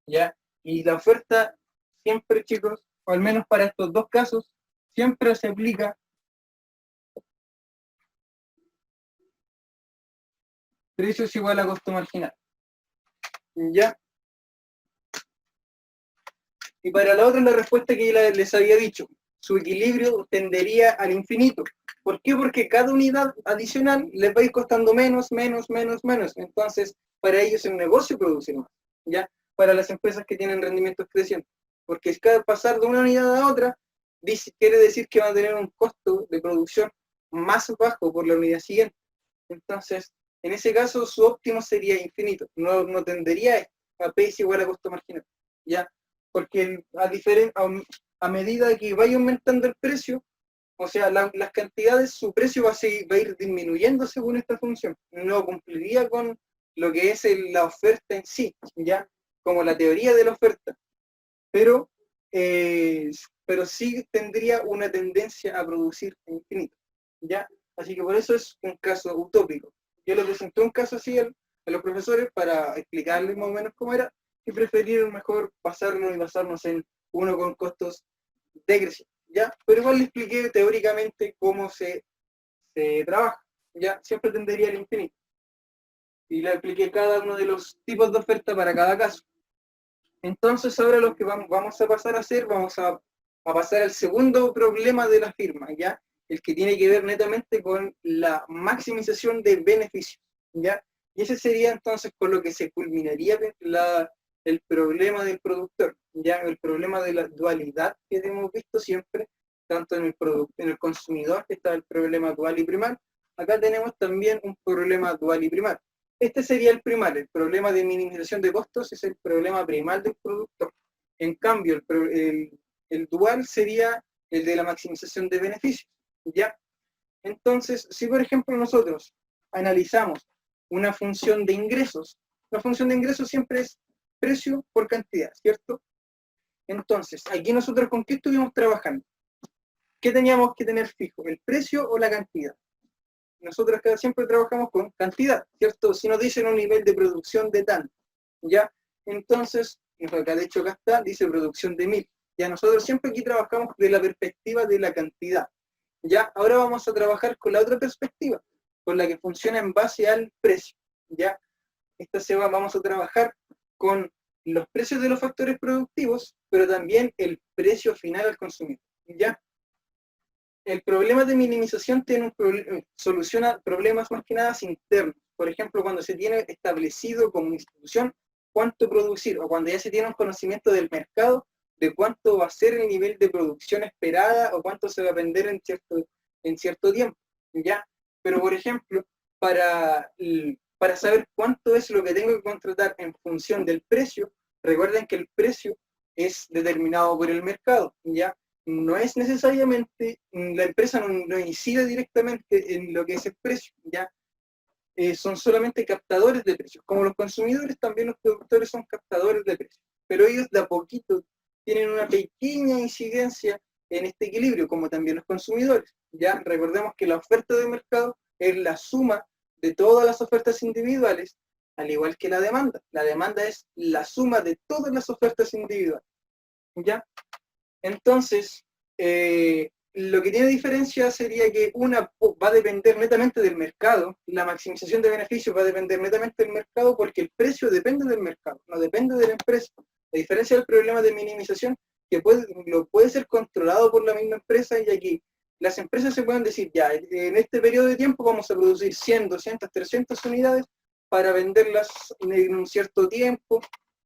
¿Ya? Y la oferta siempre, chicos, o al menos para estos dos casos, siempre se aplica precio es igual a costo marginal. ¿Ya? Y para la otra, la respuesta que yo les había dicho, su equilibrio tendería al infinito. ¿Por qué? Porque cada unidad adicional les va a ir costando menos, menos, menos, menos. Entonces, para ellos es un negocio producir más, ¿ya? Para las empresas que tienen rendimientos crecientes. Porque cada pasar de una unidad a otra, quiere decir que van a tener un costo de producción más bajo por la unidad siguiente. Entonces, en ese caso, su óptimo sería infinito. No tendería a P es igual a costo marginal, ¿ya? Porque a medida que vaya aumentando el precio, o sea, las cantidades, su precio va a ir disminuyendo según esta función. No cumpliría con lo que es la oferta en sí, ¿ya? Como la teoría de la oferta. Pero, pero sí tendría una tendencia a producir infinito, ¿ya? Así que por eso es un caso utópico. Yo le presenté un caso así a los profesores para explicarles más o menos cómo era, y prefirieron mejor basarnos en uno con costos decrecientes, ¿ya? Pero igual le expliqué teóricamente cómo se trabaja, ¿ya? Siempre tendería al infinito. Y le expliqué cada uno de los tipos de oferta para cada caso. Entonces ahora lo que vamos a pasar a hacer, vamos a pasar al segundo problema de la firma, ¿ya? El que tiene que ver netamente con la maximización de beneficios, ¿ya? Y ese sería entonces con lo que se culminaría el problema del productor, ¿ya? El problema de la dualidad que hemos visto siempre, tanto en el consumidor, que está el problema dual y primal. Acá tenemos también un problema dual y primal. Este sería el primal, el problema de minimización de costos es el problema primal del productor. En cambio, el dual sería el de la maximización de beneficios, ¿ya? Entonces, si por ejemplo nosotros analizamos una función de ingresos, la función de ingresos siempre es precio por cantidad, ¿cierto? Entonces, aquí nosotros ¿con qué estuvimos trabajando? ¿Qué teníamos que tener fijo? ¿El precio o la cantidad? Nosotros acá siempre trabajamos con cantidad, ¿cierto? Si nos dicen un nivel de producción de tanto, ¿ya? Entonces, acá de hecho acá está, dice producción de 1000. Ya nosotros siempre aquí trabajamos de la perspectiva de la cantidad. ¿Ya? Ahora vamos a trabajar con la otra perspectiva, con la que funciona en base al precio, ¿ya? Vamos a trabajar con los precios de los factores productivos, pero también el precio final al consumidor, ¿ya? El problema de minimización soluciona problemas más que nada internos. Por ejemplo, cuando se tiene establecido como institución cuánto producir, o cuando ya se tiene un conocimiento del mercado de cuánto va a ser el nivel de producción esperada o cuánto se va a vender en cierto tiempo, ¿ya? Pero, por ejemplo, para saber cuánto es lo que tengo que contratar en función del precio, recuerden que el precio es determinado por el mercado, ¿ya? No es necesariamente, la empresa no incide directamente en lo que es el precio, ¿ya? Son solamente captadores de precios. Como los consumidores, también los productores son captadores de precios. Pero ellos de a poquito tienen una pequeña incidencia en este equilibrio, como también los consumidores. Ya recordemos que la oferta de mercado es la suma de todas las ofertas individuales, al igual que la demanda. La demanda es la suma de todas las ofertas individuales, ¿ya? Entonces, lo que tiene diferencia sería que una va a depender netamente del mercado, la maximización de beneficios va a depender netamente del mercado porque el precio depende del mercado, no depende de la empresa. La diferencia del problema de minimización, que puede ser controlado por la misma empresa, y aquí las empresas se pueden decir, ya, en este periodo de tiempo vamos a producir 100, 200, 300 unidades para venderlas en un cierto tiempo,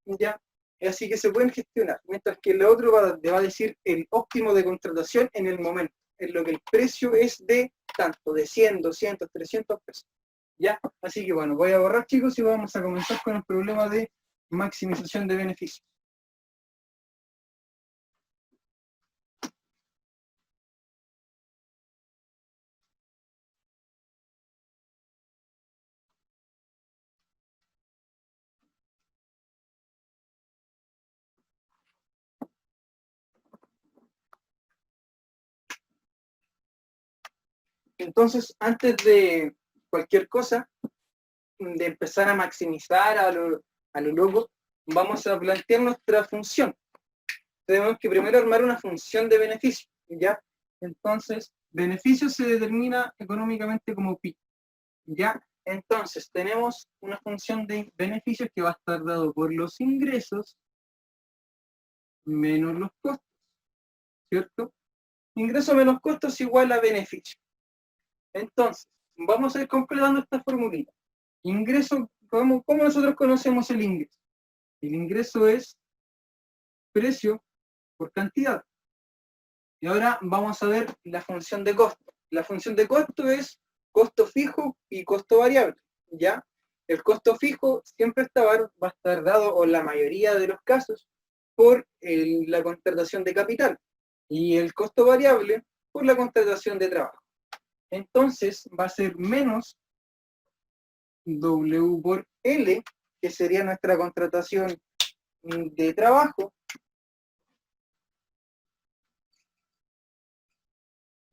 ya. Así que se pueden gestionar, mientras que el otro va a decir el óptimo de contratación en el momento, en lo que el precio es de tanto, de 100, 200, 300 pesos. ¿Ya? Así que bueno, voy a borrar, chicos, y vamos a comenzar con el problema de maximización de beneficios. Entonces, antes de cualquier cosa, de empezar a maximizar a lo loco, vamos a plantear nuestra función. Tenemos que primero armar una función de beneficio, ¿ya? Entonces, beneficio se determina económicamente como pi, ¿ya? Entonces, tenemos una función de beneficios que va a estar dado por los ingresos menos los costos, ¿cierto? Ingreso menos costos igual a beneficio. Entonces, vamos a ir completando esta formulita. Ingreso, ¿cómo nosotros conocemos el ingreso? El ingreso es precio por cantidad. Y ahora vamos a ver la función de costo. La función de costo es costo fijo y costo variable, ¿ya? El costo fijo siempre va a estar dado, o en la mayoría de los casos, por la contratación de capital. Y el costo variable por la contratación de trabajo. Entonces va a ser menos W por L, que sería nuestra contratación de trabajo,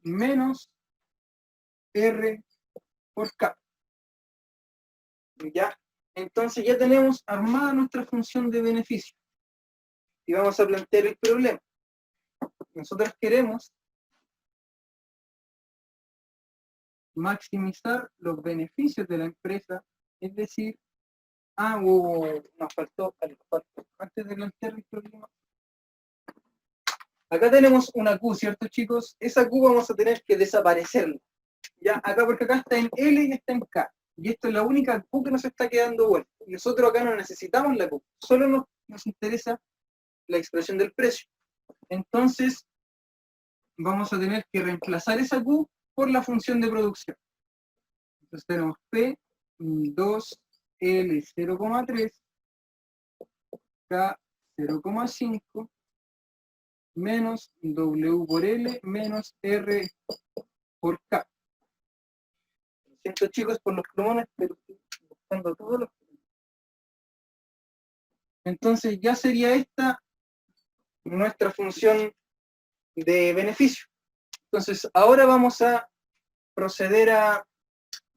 menos R por K. ¿Ya? Entonces ya tenemos armada nuestra función de beneficio. Y vamos a plantear el problema. Nosotros queremos maximizar los beneficios de la empresa, es decir, nos faltó algo. Antes de plantear el problema. Acá tenemos una Q, ¿cierto, chicos? Esa Q vamos a tener que desaparecerla. Ya, acá porque acá está en L y está en K. Y esto es la única Q que nos está quedando vuelta. Y nosotros acá no necesitamos la Q. Solo nos interesa la expresión del precio. Entonces, vamos a tener que reemplazar esa Q por la función de producción. Entonces tenemos P, 2L 0,3, K 0,5, menos W por L, menos R por K. Lo siento, chicos, por los plumones, pero estoy buscando todos los plumones. Entonces ya sería esta nuestra función de beneficio. Entonces ahora vamos a proceder a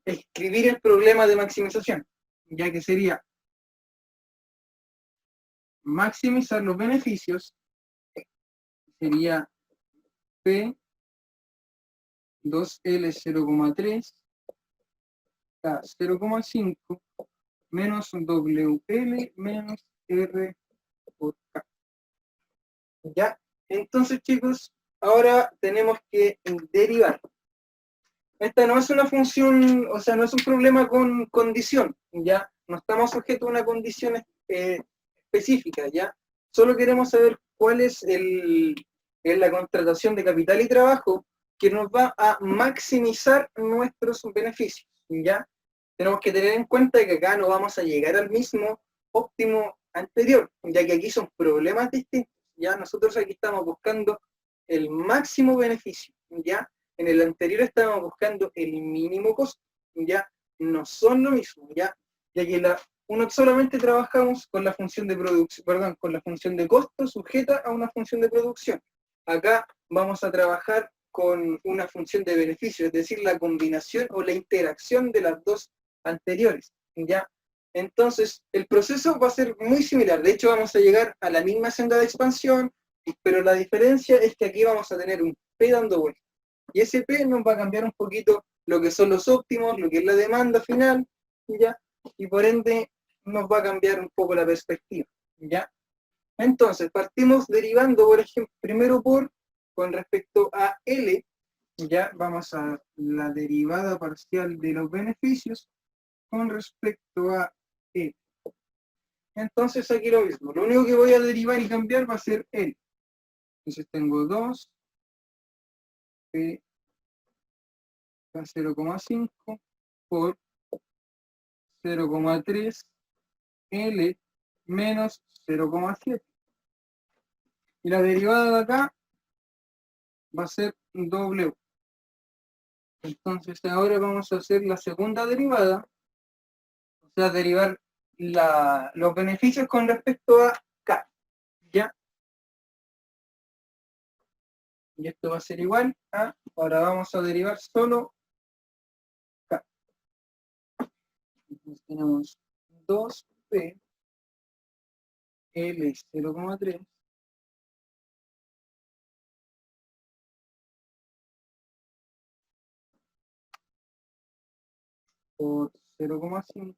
escribir el problema de maximización, ya que sería maximizar los beneficios, sería P 2L 0,3, K 0,5, menos WL menos R por K. ¿Ya? Entonces, chicos, ahora tenemos que derivar. Esta no es una función, o sea, no es un problema con condición, ¿ya? No estamos sujetos a una condición específica, ¿ya? Solo queremos saber cuál es la contratación de capital y trabajo que nos va a maximizar nuestros beneficios, ¿ya? Tenemos que tener en cuenta que acá no vamos a llegar al mismo óptimo anterior, ya que aquí son problemas distintos, ¿ya? Nosotros aquí estamos buscando el máximo beneficio, ¿ya? En el anterior estábamos buscando el mínimo costo, ¿ya? No son lo mismo, ¿ya? Ya que uno solamente trabajamos con la función de producción, perdón, con la función de costo sujeta a una función de producción. Acá vamos a trabajar con una función de beneficio, es decir, la combinación o la interacción de las dos anteriores, ¿ya? Entonces, el proceso va a ser muy similar. De hecho, vamos a llegar a la misma senda de expansión, pero la diferencia es que aquí vamos a tener un P dando vuelta. Y ese P nos va a cambiar un poquito lo que son los óptimos, lo que es la demanda final, ¿ya? Y por ende nos va a cambiar un poco la perspectiva, ¿ya? Entonces, partimos derivando, por ejemplo, primero con respecto a L, ya vamos a la derivada parcial de los beneficios con respecto a L. Entonces aquí lo mismo, lo único que voy a derivar y cambiar va a ser L. Entonces tengo 2 P K 0,5 por 0,3 L menos 0,7. Y la derivada de acá va a ser W. Entonces ahora vamos a hacer la segunda derivada, o sea, derivar los beneficios con respecto a K, ¿ya? Y esto va a ser igual a, ahora vamos a derivar solo K. Entonces tenemos 2P L 0,3 por 0,5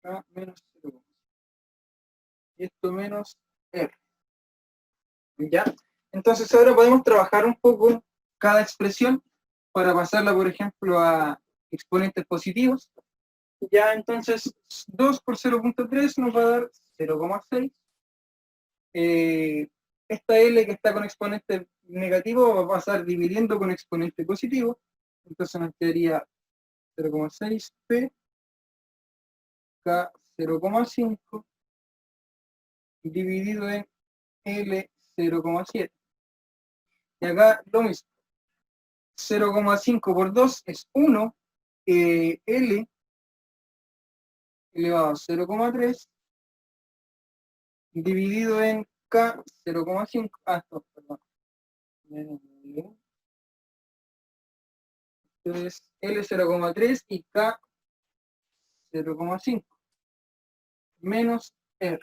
K menos 0,5. Y esto menos R. ¿Ya? Entonces ahora podemos trabajar un poco cada expresión para pasarla, por ejemplo, a exponentes positivos. Ya, entonces 2 por 0,3 nos va a dar 0,6. Esta L que está con exponente negativo va a pasar dividiendo con exponente positivo. Entonces nos quedaría 0,6 P K 0,5 dividido en L 0,7. Y acá lo mismo. 0,5 por 2 es 1. L elevado a 0,3 dividido en K 0,5. Perdón. Entonces L 0,3 y K 0,5 menos R.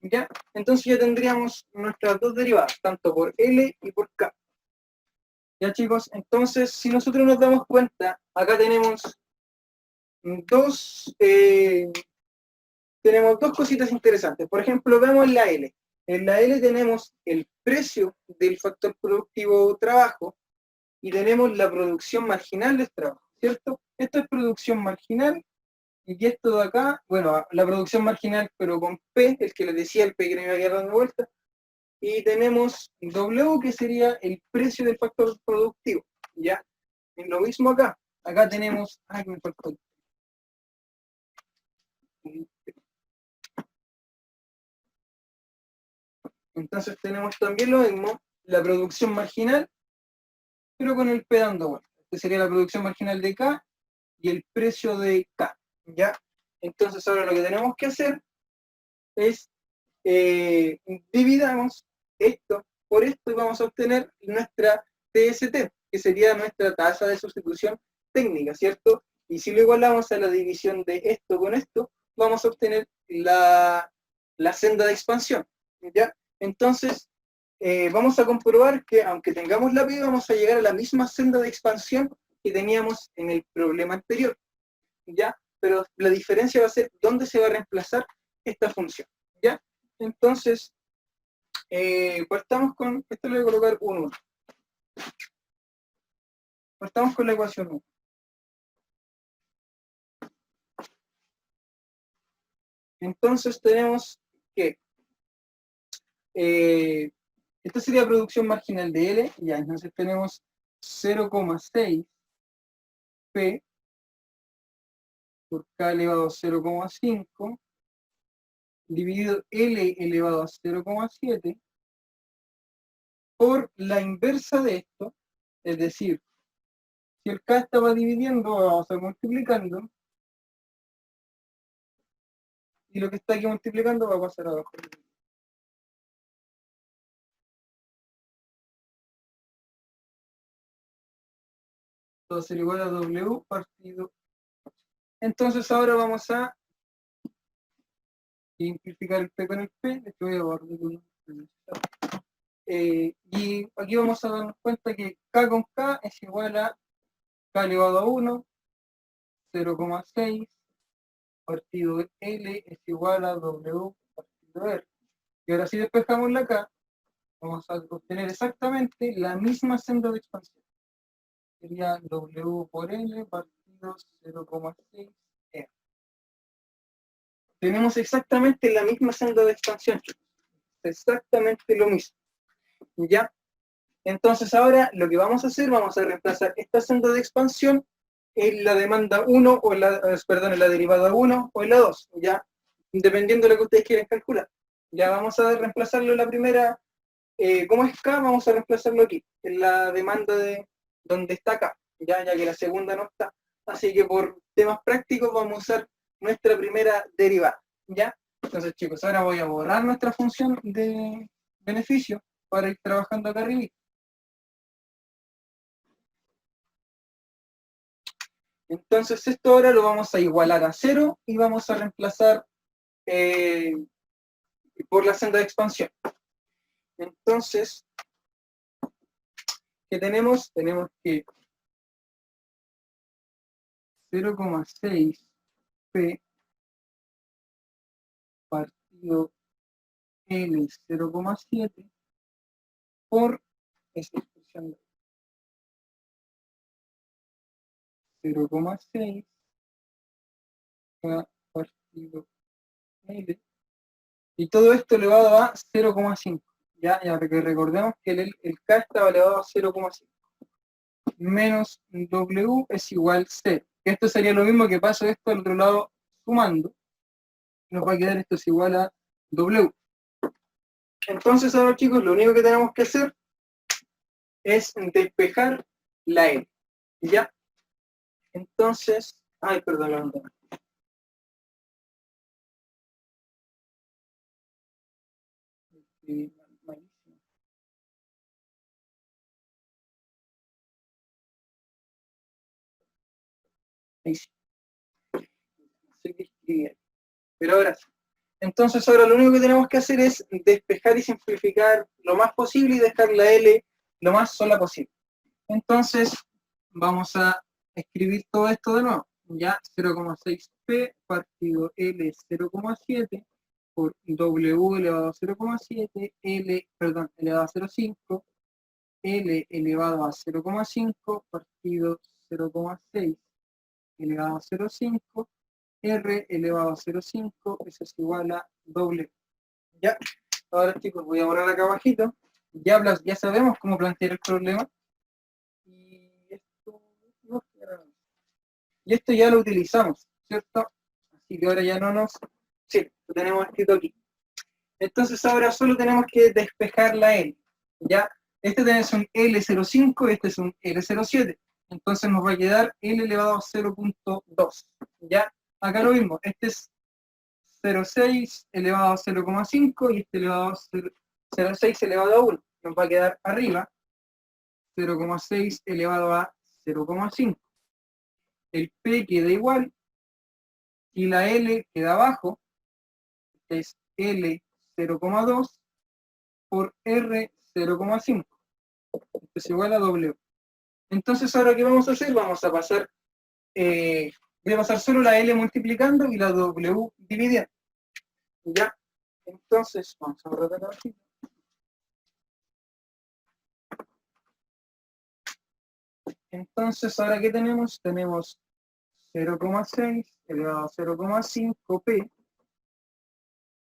¿Ya? Entonces ya tendríamos nuestras dos derivadas, tanto por L y por K. Ya, chicos, entonces si nosotros nos damos cuenta, acá tenemos dos cositas interesantes. Por ejemplo, vemos la L. En la L tenemos el precio del factor productivo trabajo y tenemos la producción marginal del trabajo, ¿cierto? Esto es producción marginal y esto de acá, bueno, la producción marginal pero con P, el que les decía, el P que me iba a quedar dando vuelta, y tenemos W que sería el precio del factor productivo, ¿ya? Y lo mismo acá. Acá tenemos, me faltó. Entonces tenemos también lo mismo, la producción marginal, pero con el P dando vuelta. Este sería la producción marginal de K y el precio de K, ¿ya? Entonces ahora lo que tenemos que hacer es dividamos esto por esto y vamos a obtener nuestra TST, que sería nuestra tasa de sustitución técnica, ¿cierto? Y si lo igualamos a la división de esto con esto, vamos a obtener la senda de expansión, ¿ya? Entonces, vamos a comprobar que aunque tengamos la P, vamos a llegar a la misma senda de expansión que teníamos en el problema anterior, ¿ya? Pero la diferencia va a ser dónde se va a reemplazar esta función, ¿ya? Entonces, partamos con, esto le voy a colocar un 1. Partamos con la ecuación 1. Entonces tenemos que esta sería producción marginal de L, ya, entonces tenemos 0,6 P por K elevado a 0,5 dividido L elevado a 0,7 por la inversa de esto, es decir, si el K estaba dividiendo, vamos a estar multiplicando, y lo que está aquí multiplicando va a pasar abajo. Todo será igual a W partido. Entonces ahora vamos a simplificar el P con el P. De hecho voy a borrar y aquí vamos a darnos cuenta que K con K es igual a K elevado a 1, 0,6 partido L es igual a W partido R. Y ahora si despejamos la K, vamos a obtener exactamente la misma senda de expansión. Sería W por L partido 0,6 R. Tenemos exactamente la misma senda de expansión, exactamente lo mismo, ¿ya? Entonces ahora lo que vamos a hacer, vamos a reemplazar esta senda de expansión en la demanda 1 o en en la derivada 1 o en la 2, ya, dependiendo de lo que ustedes quieren calcular. Ya vamos a reemplazarlo en la primera, como es K, vamos a reemplazarlo aquí, en la demanda de donde está K, ya que la segunda no está. Así que por temas prácticos vamos a usar nuestra primera derivada, ¿ya? Entonces, chicos, ahora voy a borrar nuestra función de beneficio para ir trabajando acá arriba. Entonces esto ahora lo vamos a igualar a 0 y vamos a reemplazar por la senda de expansión. Entonces, ¿qué tenemos? Tenemos que 0,6 P partido L 0,7 por esa expresión de 0,6 K partido L. Y todo esto elevado a 0,5. Ya que recordemos que el K estaba elevado a 0,5. Menos W es igual 0. Esto sería lo mismo que paso esto al otro lado sumando. Nos va a quedar esto es igual a W. Entonces ahora, chicos, lo único que tenemos que hacer es despejar la L. ¿Ya? Entonces, ay, perdón. Malísimo. Ahí sí. No sé qué escribir. Pero ahora sí. Entonces ahora lo único que tenemos que hacer es despejar y simplificar lo más posible y dejar la L lo más sola posible. Entonces vamos a escribir todo esto de nuevo. Ya 0,6P partido L 0,7 por W elevado a 0,7, elevado a 0,5, L elevado a 0,5 partido 0,6 elevado a 0,5, R elevado a 0,5, eso es igual a W. Ya, ahora chicos, voy a borrar acá abajito. Ya sabemos cómo plantear el problema. Y esto ya lo utilizamos, ¿cierto? Así que ahora ya no nos... Sí, lo tenemos escrito aquí. Entonces ahora solo tenemos que despejar la L. ¿Ya? Este es un L05, este es un L07. Entonces nos va a quedar L elevado a 0,2. ¿Ya? Acá lo mismo, este es 0,6 elevado a 0,5 y este elevado a 0,6 elevado a 1. Nos va a quedar arriba 0,6 elevado a 0,5. El P queda igual y la L queda abajo, es L 0,2 por R 0,5, es igual a W. Entonces ahora ¿qué vamos a hacer? Vamos a pasar, voy a pasar solo la L multiplicando y la W dividiendo. ¿Ya? Entonces, vamos a borrar aquí. Entonces, ¿ahora qué tenemos? Tenemos 0,6 elevado a 0,5 P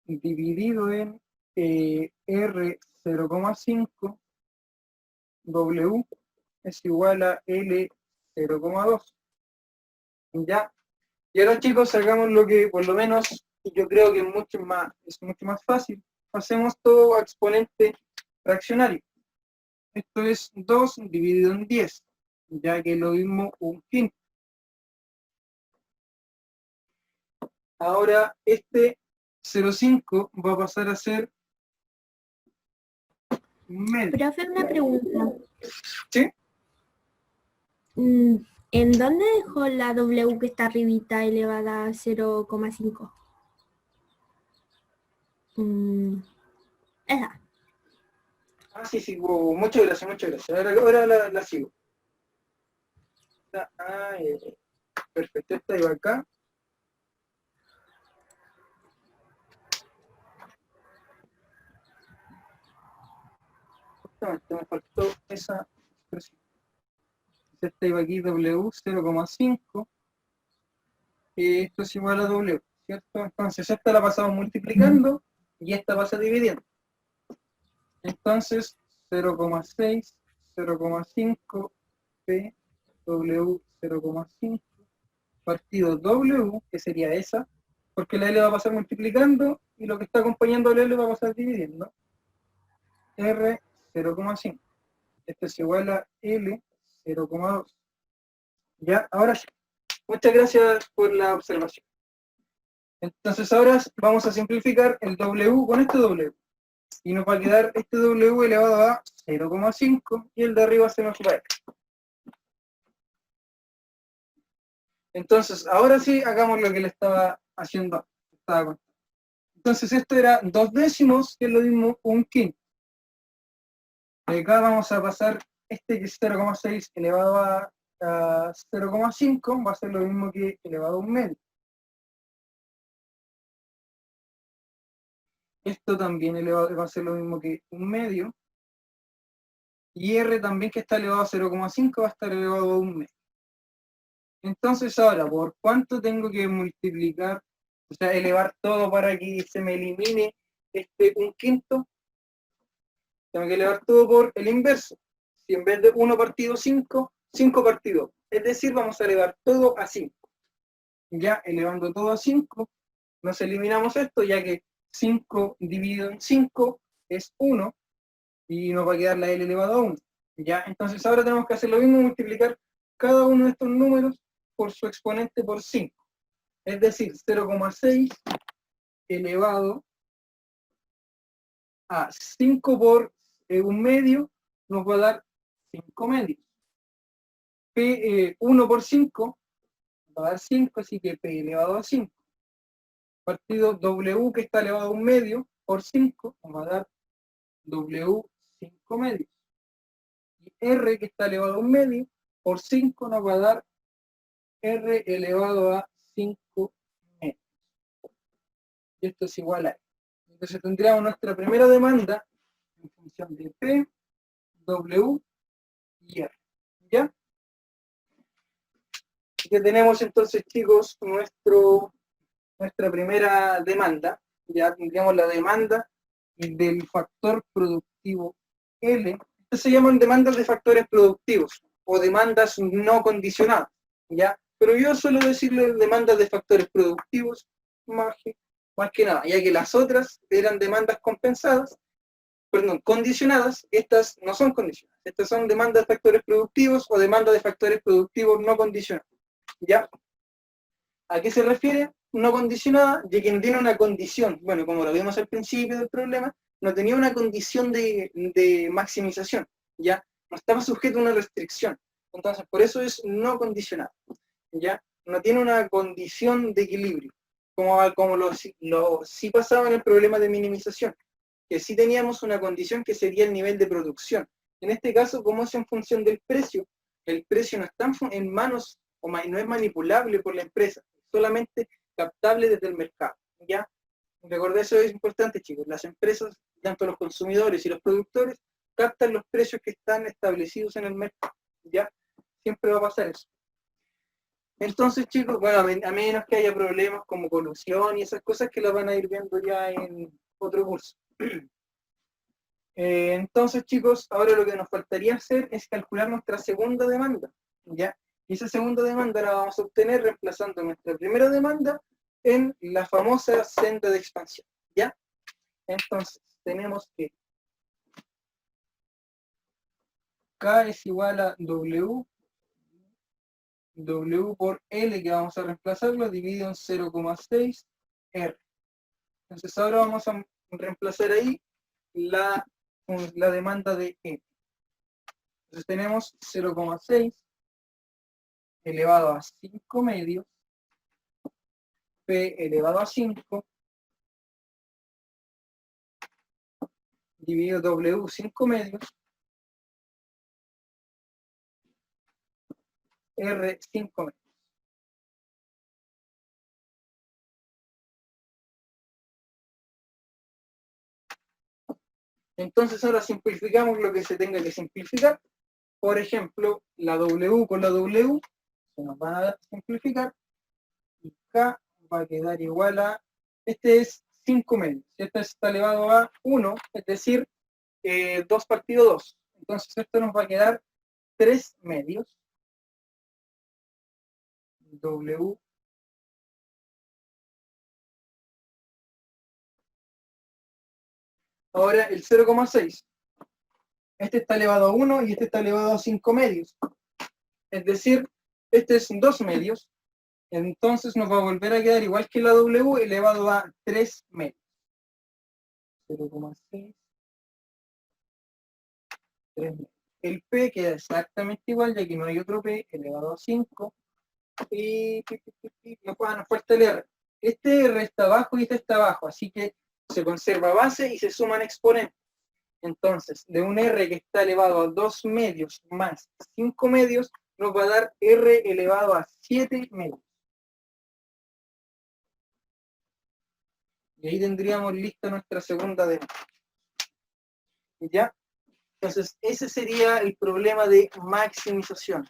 dividido en R 0,5 W es igual a L 0,2. ¿Ya? Y ahora chicos, hagamos lo que por lo menos yo creo que es mucho más fácil. Hacemos todo a exponente fraccionario. Esto es 2 dividido en 10, ya que es lo mismo un quinto. Ahora este 0,5 va a pasar a ser medio. Profe, una pregunta. ¿Sí? ¿En dónde dejó la W que está arribita elevada a 0,5? Esa. Ah, sí, wow, muchas gracias. Ahora la sigo. Perfecto, esta iba acá. Justamente me faltó esa expresión. Esta iba aquí W 0,5. Esto es igual a W, ¿cierto? Entonces esta la pasamos multiplicando y esta pasa dividiendo. Entonces 0,6 0,5, P, W 0,5, partido W, que sería esa, porque la L va a pasar multiplicando y lo que está acompañando a la L va a pasar dividiendo. R 0,5. Esto es igual a L 0,2. Ya, ahora sí. Muchas gracias por la observación. Entonces ahora vamos a simplificar el W con este W. Y nos va a quedar este W elevado a 0,5 y el de arriba se nos va a ir. Entonces, ahora sí, hagamos lo que le estaba haciendo. Entonces, esto era 2/10, que es lo mismo un quinto. De acá vamos a pasar este que es 0,6 elevado a 0,5, va a ser lo mismo que elevado a un medio. Esto también elevado, va a ser lo mismo que un medio. Y R también, que está elevado a 0,5, va a estar elevado a un medio. Entonces ahora, ¿por cuánto tengo que multiplicar? O sea, elevar todo para que se me elimine un quinto. Tengo que elevar todo por el inverso. Si en vez de 1 partido 5, 5 partido. Es decir, vamos a elevar todo a 5. Ya elevando todo a 5, nos eliminamos esto, ya que 5 dividido en 5 es 1, y nos va a quedar la L elevado a 1. Ya, entonces ahora tenemos que hacer lo mismo, multiplicar cada uno de estos números por su exponente por 5. Es decir, 0,6 elevado a 5 por un medio nos va a dar 5 medios. 1 por 5 va a dar 5, así que P elevado a 5. Partido W, que está elevado a un medio, por 5 nos va a dar W 5 medios. Y R, que está elevado a un medio, por 5 nos va a dar R elevado a 5 medios. Y esto es igual a E. Entonces tendríamos nuestra primera demanda en función de P, W y R. ¿Ya? Ya tenemos entonces, chicos, nuestra primera demanda. Ya tendríamos la demanda del factor productivo L. Estas se llaman demandas de factores productivos o demandas no condicionadas. ¿Ya? Pero yo suelo decirle demandas de factores productivos más que nada, ya que las otras eran demandas condicionadas. Estas no son condicionadas. Estas son demandas de factores productivos o demandas de factores productivos no condicionados. ¿Ya? ¿A qué se refiere? No condicionada, ya que no tiene una condición. Bueno, como lo vimos al principio del problema, no tenía una condición de maximización, ¿ya? No estaba sujeto a una restricción. Entonces, por eso es no condicionada, ¿ya? No tiene una condición de equilibrio, como sí pasaba en el problema de minimización, que sí teníamos una condición que sería el nivel de producción. En este caso, como es en función del precio, el precio no está en manos, no es manipulable por la empresa, solamente captable desde el mercado, ¿ya? Recordad, eso es importante, chicos. Las empresas, tanto los consumidores y los productores, captan los precios que están establecidos en el mercado, ¿ya? Siempre va a pasar eso. Entonces, chicos, bueno, a menos que haya problemas como colusión y esas cosas, que las van a ir viendo ya en otro curso. Entonces, chicos, ahora lo que nos faltaría hacer es calcular nuestra segunda demanda, ¿ya? Y esa segunda demanda la vamos a obtener reemplazando nuestra primera demanda en la famosa senda de expansión, ¿ya? Entonces, tenemos que K es igual a W por L, que vamos a reemplazarlo, dividido en 0,6 R. Entonces ahora vamos a reemplazar ahí la demanda de E. Entonces tenemos 0,6 elevado a 5 medios, P elevado a 5, dividido W 5 medios, R 5 medios. Entonces ahora simplificamos lo que se tenga que simplificar. Por ejemplo, la W con la W se nos van a simplificar y K va a quedar igual a, este es 5 medios, este está elevado a 1, es decir, 2 partido 2. Entonces esto nos va a quedar 3 medios W ahora el 0,6. Este está elevado a 1 y este está elevado a 5 medios. Es decir, este es 2 medios. Entonces nos va a volver a quedar igual que la W elevado a 3 medios. 0,6. 3 medios. El P queda exactamente igual, ya que no hay otro P elevado a 5. Y nos falta el R. Este R está abajo y este está abajo, así que se conserva base y se suman exponentes. Entonces, de un R que está elevado a 2 medios más 5 medios, nos va a dar R elevado a 7 medios. Y ahí tendríamos lista nuestra segunda demanda. ¿Ya? Entonces, ese sería el problema de maximización.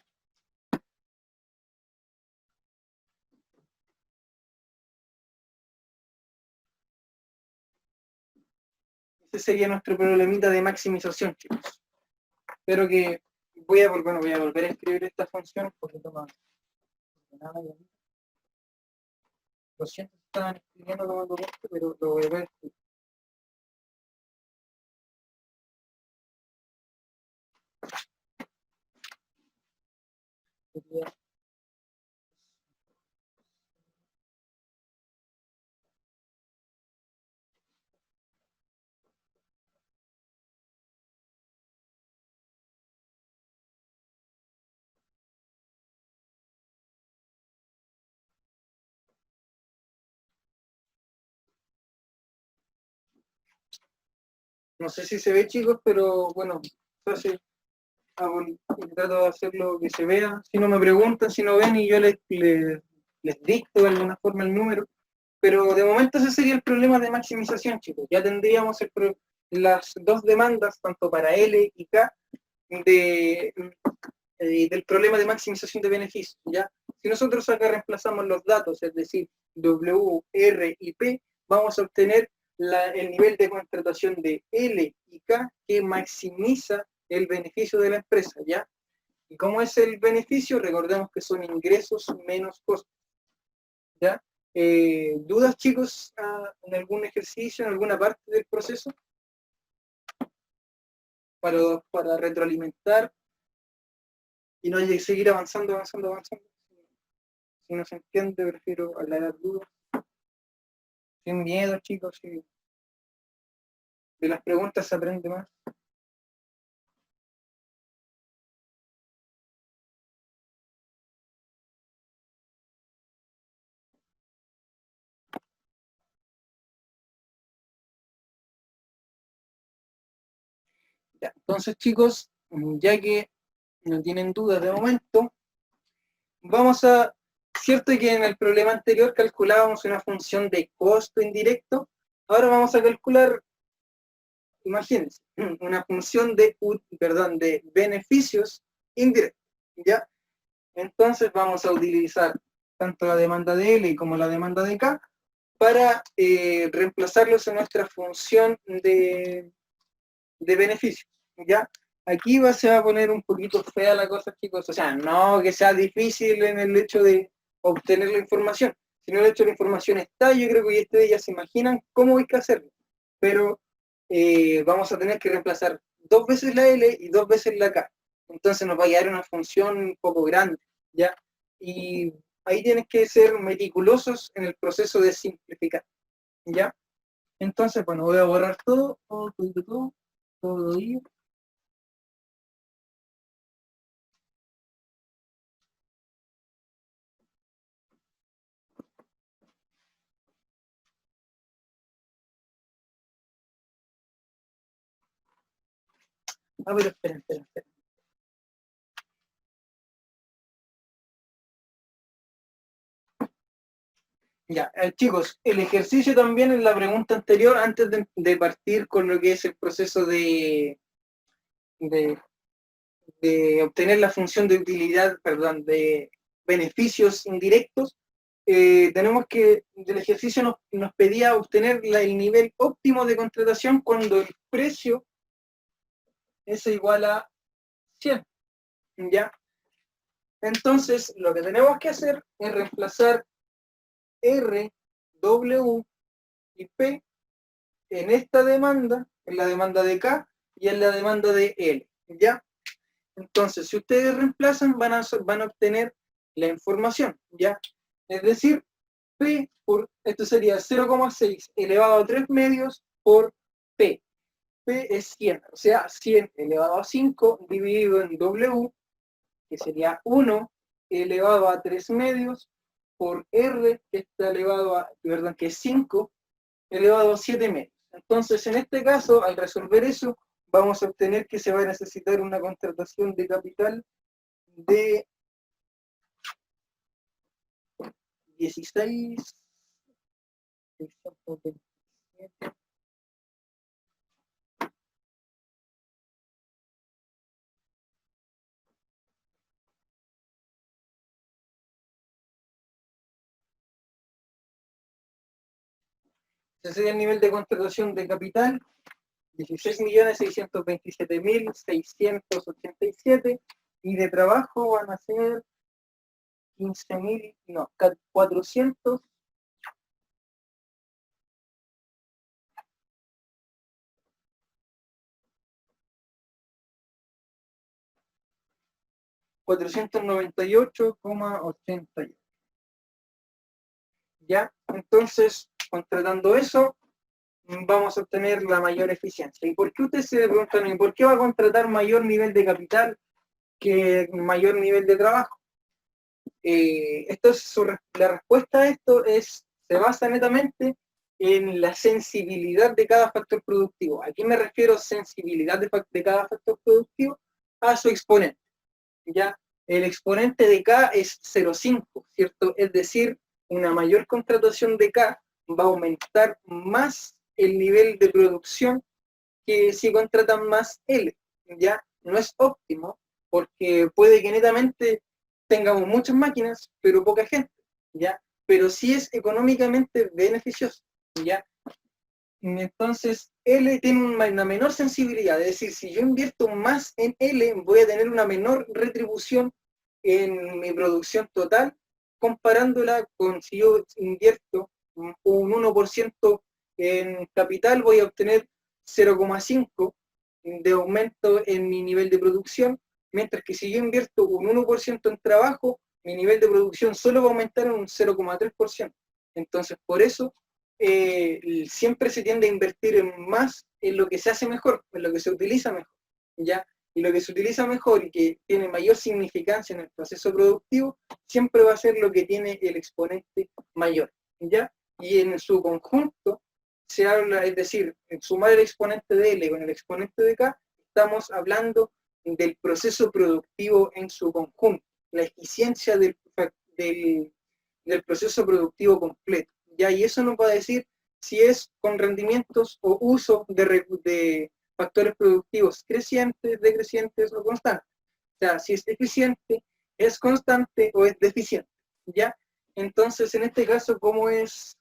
Ese sería nuestro problemita de maximización, chicos. Espero que voy a volver a escribir esta función un poquito más ordenada. Lo siento, estaban escribiendo como documento, pero lo voy a ver. No sé si se ve, chicos, pero bueno, trato de hacerlo que se vea. Si no me preguntan, si no ven, y yo les dicto de alguna forma el número. Pero de momento ese sería el problema de maximización, chicos. Ya tendríamos las dos demandas, tanto para L y K, del problema de maximización de beneficios. ¿Ya? Si nosotros acá reemplazamos los datos, es decir, W, R y P, vamos a obtener el nivel de contratación de L y K que maximiza el beneficio de la empresa, ¿ya? ¿Y cómo es el beneficio? Recordemos que son ingresos menos costos, ¿ya? ¿Dudas, chicos, en algún ejercicio, en alguna parte del proceso? Para retroalimentar y no seguir avanzando. Si no se entiende, prefiero aclarar dudas. Sin miedo, chicos, de las preguntas se aprende más. Ya, entonces, chicos, ya que no tienen dudas de momento, vamos a, cierto que en el problema anterior calculábamos una función de costo indirecto, ahora vamos a calcular, imagínense, una función de beneficios indirectos, ¿ya? Entonces vamos a utilizar tanto la demanda de L como la demanda de K para reemplazarlos en nuestra función de beneficios, ¿ya? Aquí se va a poner un poquito fea la cosa, chicos, o sea, no que sea difícil en el hecho de obtener la información, sino el hecho de la información está, yo creo que ustedes ya se imaginan cómo hay que hacerlo, pero vamos a tener que reemplazar 2 veces la L y 2 veces la K, entonces nos va a quedar una función un poco grande, ¿ya? Y ahí tienes que ser meticulosos en el proceso de simplificar, ¿ya? Entonces, bueno, voy a borrar todo. Pero esperen. Ya, chicos, el ejercicio también en la pregunta anterior, antes de partir con lo que es el proceso de obtener la función de utilidad, perdón, de beneficios indirectos, tenemos que, el ejercicio nos pedía obtener el nivel óptimo de contratación cuando el precio es igual a 100, ¿ya? Entonces, lo que tenemos que hacer es reemplazar R, W y P en esta demanda, en la demanda de K y en la demanda de L, ¿ya? Entonces, si ustedes reemplazan, van a obtener la información, ¿ya? Es decir, P esto sería 0,6 elevado a 3 medios por P. P es 100, o sea, 100 elevado a 5 dividido en W, que sería 1 elevado a 3 medios por R, que está elevado a, perdón, que es 5 elevado a 7 medios. Entonces, en este caso, al resolver eso, vamos a obtener que se va a necesitar una contratación de capital de 16, 627, ese sería el nivel de contratación de capital, 16.627.687, y de trabajo van a ser 15.000, no, 400. 498,88. ¿Ya? Entonces, contratando eso, vamos a obtener la mayor eficiencia. ¿Y por qué ustedes se preguntan, ¿y por qué va a contratar mayor nivel de capital que mayor nivel de trabajo? La respuesta a esto se basa netamente en la sensibilidad de cada factor productivo. ¿A qué me refiero sensibilidad de cada factor productivo? A su exponente. ¿Ya? El exponente de K es 0,5, ¿cierto? Es decir, una mayor contratación de K va a aumentar más el nivel de producción que si contratan más L, ¿ya? No es óptimo, porque puede que netamente tengamos muchas máquinas, pero poca gente, ¿ya? Pero sí es económicamente beneficioso, ¿ya? Entonces, L tiene una menor sensibilidad, es decir, si yo invierto más en L, voy a tener una menor retribución en mi producción total, comparándola con si yo invierto un 1% en capital, voy a obtener 0,5 de aumento en mi nivel de producción, mientras que si yo invierto un 1% en trabajo, mi nivel de producción solo va a aumentar en un 0,3%. Entonces, por eso, siempre se tiende a invertir más en lo que se hace mejor, en lo que se utiliza mejor, ¿ya? Y lo que se utiliza mejor y que tiene mayor significancia en el proceso productivo, siempre va a ser lo que tiene el exponente mayor, ¿ya? Y en su conjunto se habla, es decir, en sumar el exponente de L con el exponente de K, estamos hablando del proceso productivo en su conjunto, la eficiencia del proceso productivo completo, ¿ya? Y eso nos va a decir si es con rendimientos o uso de factores productivos crecientes, decrecientes o constantes. O sea, si es eficiente, es constante o es deficiente, ¿ya? Entonces, en este caso, como es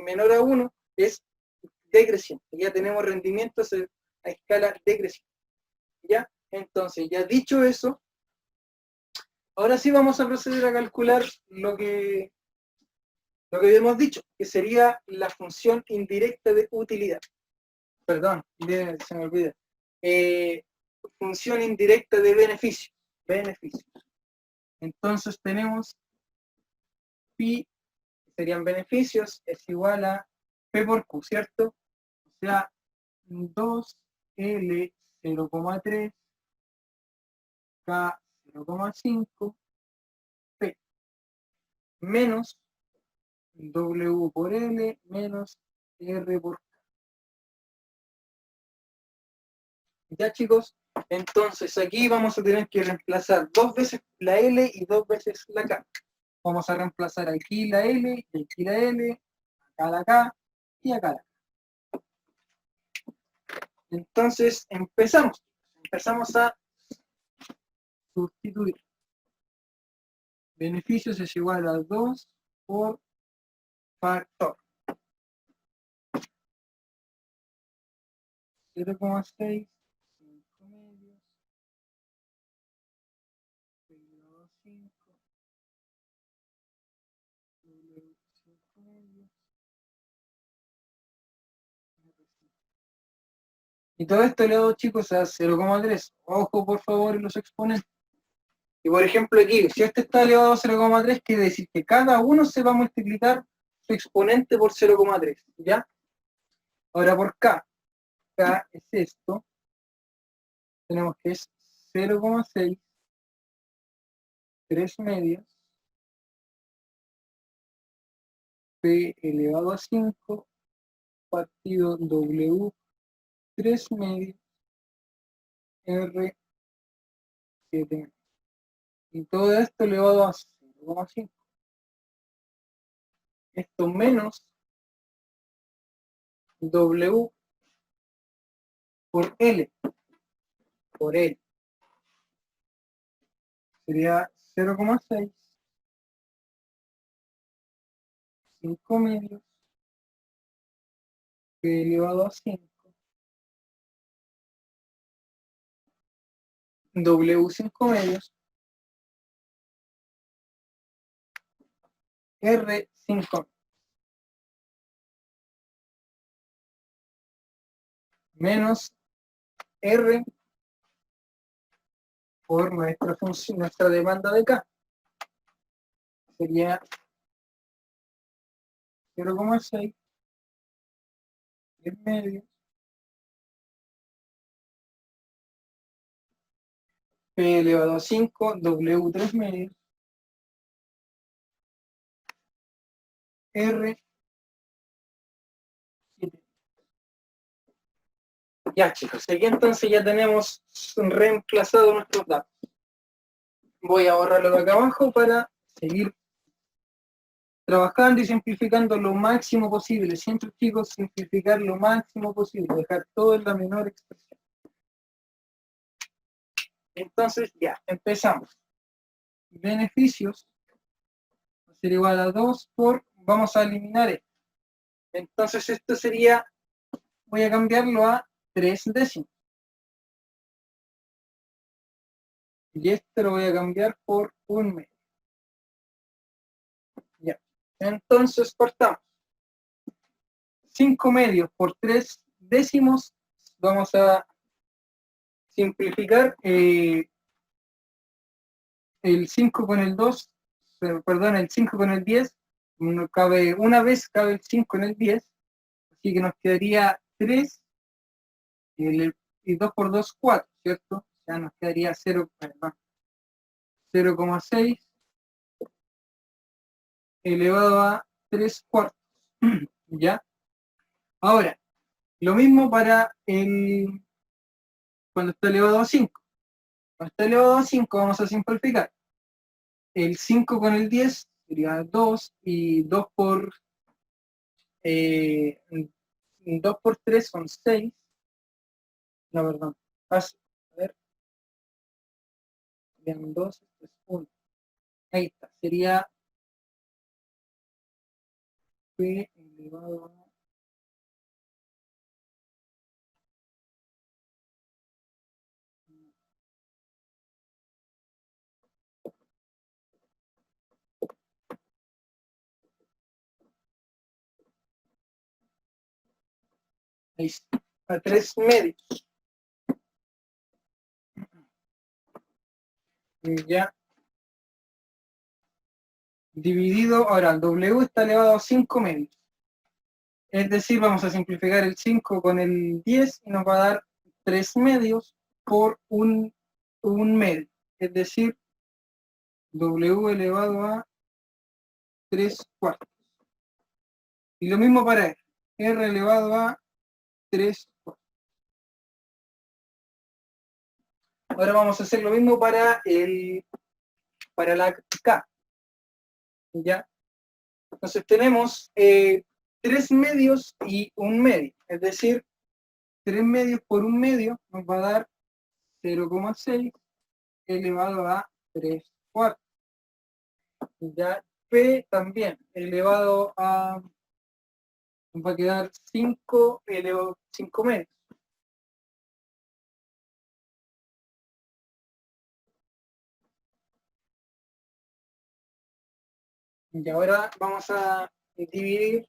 menor a 1, es decreciente. Ya tenemos rendimientos a escala decreciente, ¿ya? Entonces, ya dicho eso, ahora sí vamos a proceder a calcular lo que habíamos dicho, que sería la función indirecta de utilidad. Perdón, se me olvida. Función indirecta de beneficio. Entonces tenemos pi, que serían beneficios, es igual a P por Q, ¿cierto? O sea, 2L 0,3 K 0,5 P menos W por L menos R por K. Ya, chicos, entonces aquí vamos a tener que reemplazar 2 veces la L y 2 veces la K. Vamos a reemplazar aquí la L, y aquí la L, acá la K y acá la K. Entonces empezamos a sustituir. Beneficios es igual a 2 por factor 0,6, 5 medio, Y todo esto elevado, chicos, a 0,3. Ojo, por favor, en los exponentes. Y por ejemplo aquí, si este está elevado a 0,3, quiere decir que cada uno se va a multiplicar su exponente por 0,3, ¿ya? Ahora por K. K es esto. Tenemos que es 0,6, 3 medios, P elevado a 5, partido W, 3 medios, R, 7 medios. Y todo esto elevado a 0,5. Esto menos W por L. Por L. Sería 0,6, 5 medios, P elevado a 5, W 5 medios, R 5 menos R por nuestra función, nuestra demanda de K. Sería 0,6, 10 medios, P elevado a 5, W 3 medios, R 7. Ya, chicos, aquí entonces ya tenemos reemplazado nuestros datos. Voy a borrarlo de acá abajo para seguir trabajando y simplificando lo máximo posible. Siempre, chicos, simplificar lo máximo posible, dejar todo en la menor expresión. Entonces, ya, empezamos. Beneficios va a ser igual a 2 por, vamos a eliminar esto. Entonces, esto sería, voy a cambiarlo a 3 décimos. Y esto lo voy a cambiar por 1 medio. Ya. Entonces, partamos. 5 medios por 3 décimos. Vamos a simplificar el 5 con el 2, perdón, el 5 con el 10. Una vez cabe el 5 en el 10. Así que nos quedaría 3 y 2 por 2, 4, ¿cierto? Ya nos quedaría 0,6 elevado a 3 cuartos. ¿Ya? Ahora, lo mismo para cuando está elevado a 5. Cuando está elevado a 5 vamos a simplificar. El 5 con el 10 sería 2 y 2 por 3 son 6. No, perdón. A ver. Serían 2, esto es 1. Ahí está. Sería P elevado a 3 medios. Ya. Dividido, ahora el W está elevado a 5 medios. Es decir, vamos a simplificar el 5 con el 10 y nos va a dar 3 medios por un medio. Es decir, W elevado a 3 cuartos. Y lo mismo para R. R elevado a 3 cuartos. Ahora vamos a hacer lo mismo para la K. ¿Ya? Entonces tenemos 3 medios y 1 medio. Es decir, 3 medios por 1 medio nos va a dar 0,6 elevado a 3 cuartos. Ya P también elevado a, nos va a quedar 5 elevado a 5 medios. Y ahora vamos a dividir.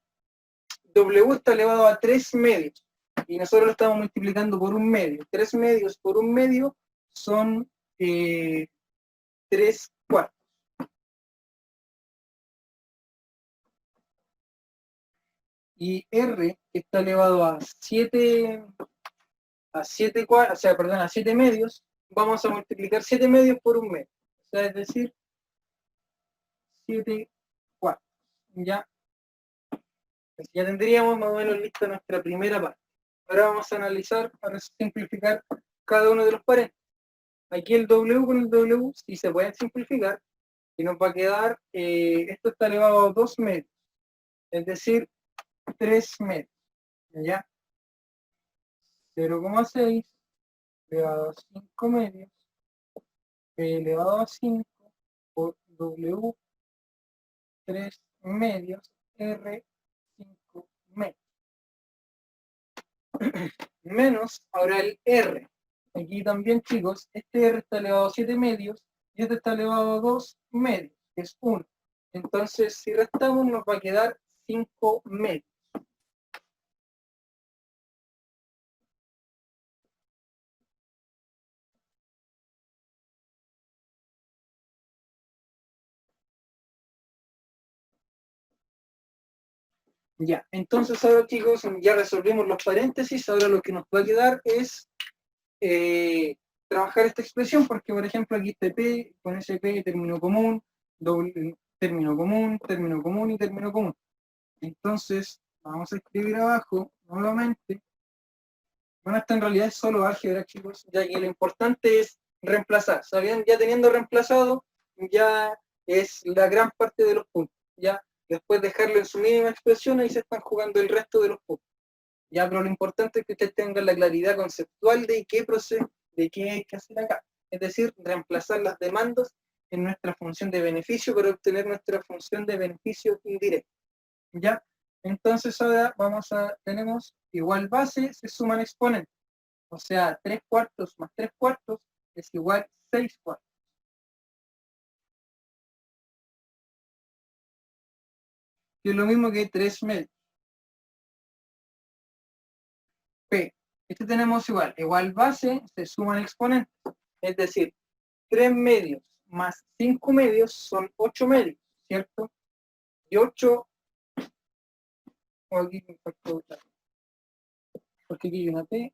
W está elevado a 3 medios. Y nosotros lo estamos multiplicando por un medio. 3 medios por un medio son 3 cuartos. Y R, que está elevado a 7 cuartos, o sea, perdón, a 7 medios, vamos a multiplicar 7 medios por un medio. O sea, es decir, 7 cuartos. ¿Ya? Pues ya tendríamos más o menos lista nuestra primera parte. Ahora vamos a analizar, para simplificar cada uno de los paréntesis. Aquí el W con el W sí se pueden simplificar y nos va a quedar, esto está elevado a 2 medios, es decir, 3 medios. ¿Ya? 0,6 elevado a 5 medios elevado a 5 por W 3 medios R 5 medios. Menos ahora el R. Aquí también, chicos, este R está elevado a 7 medios y este está elevado a 2 medios, que es 1. Entonces, si restamos, nos va a quedar 5 medios. Ya, entonces ahora, chicos, ya resolvimos los paréntesis. Ahora lo que nos va a quedar es trabajar esta expresión, porque por ejemplo aquí está P, con ese P término común, término común, término común y término común. Entonces, vamos a escribir abajo nuevamente. Bueno, esta en realidad es solo álgebra, chicos, ya que lo importante es reemplazar. ¿Sabían? Ya teniendo reemplazado, ya es la gran parte de los puntos. Ya después dejarlo en su mínima expresión, ahí se están jugando el resto de los puntos. Ya, pero lo importante es que ustedes tengan la claridad conceptual de qué procede, de qué hay que hacer acá. Es decir, reemplazar las demandas en nuestra función de beneficio para obtener nuestra función de beneficio indirecto. ¿Ya? Entonces ahora tenemos igual base, se suman exponentes. O sea, 3 cuartos más 3 cuartos es igual a 6 cuartos. Que es lo mismo que 3 medios. P. Este tenemos igual base, se suman exponentes. Es decir, 3 medios más 5 medios son 8 medios, ¿cierto? Y 8, aquí me faltó, porque aquí hay una P.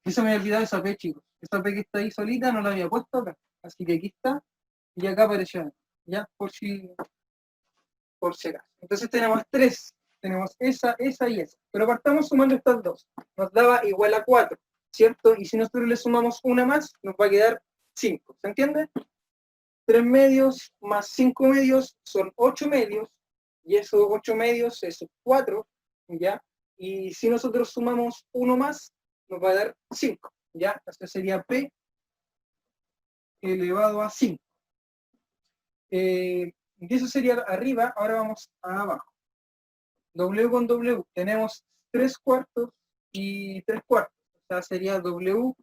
Y se me había olvidado esa P, chicos. Esa P que está ahí solita no la había puesto acá. Así que aquí está, y acá apareció, ¿ya? Por si acaso. Entonces tenemos 3. Tenemos esa y esa. Pero partamos sumando estas dos. Nos daba igual a 4, ¿cierto? Y si nosotros le sumamos una más, nos va a quedar 5. ¿Se entiende? 3 medios más 5 medios son 8 medios. Y esos 8 medios es 4, ¿ya? Y si nosotros sumamos uno más, nos va a dar 5, ¿ya? Esto sería P elevado a 5. Y eso sería arriba. Ahora vamos a abajo. W con W tenemos 3 cuartos y 3 cuartos. O sea, sería W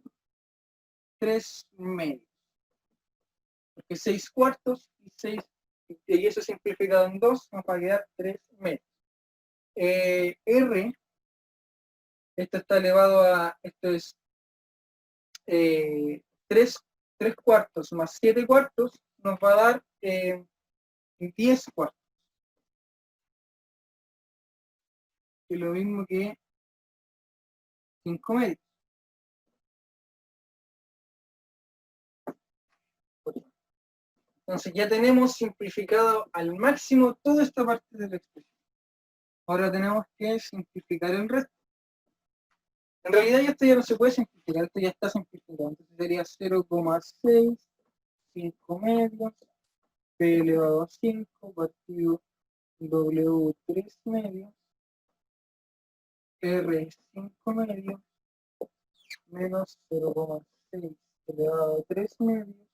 3 medios. Porque 6 cuartos y eso simplificado en 2 nos va a quedar 3 medios. R, esto está elevado a, esto es 3 cuartos más 7 cuartos, nos va a dar 10 cuartos. Que es lo mismo que 5 medios. Entonces ya tenemos simplificado al máximo toda esta parte de la expresión. Ahora tenemos que simplificar el resto. En realidad esto ya no se puede simplificar, esto ya está simplificado. Entonces sería 0,6, 5 medios, P elevado a 5 partido W 3 medios, R 5 medios, menos 0,6 elevado a 3 medios,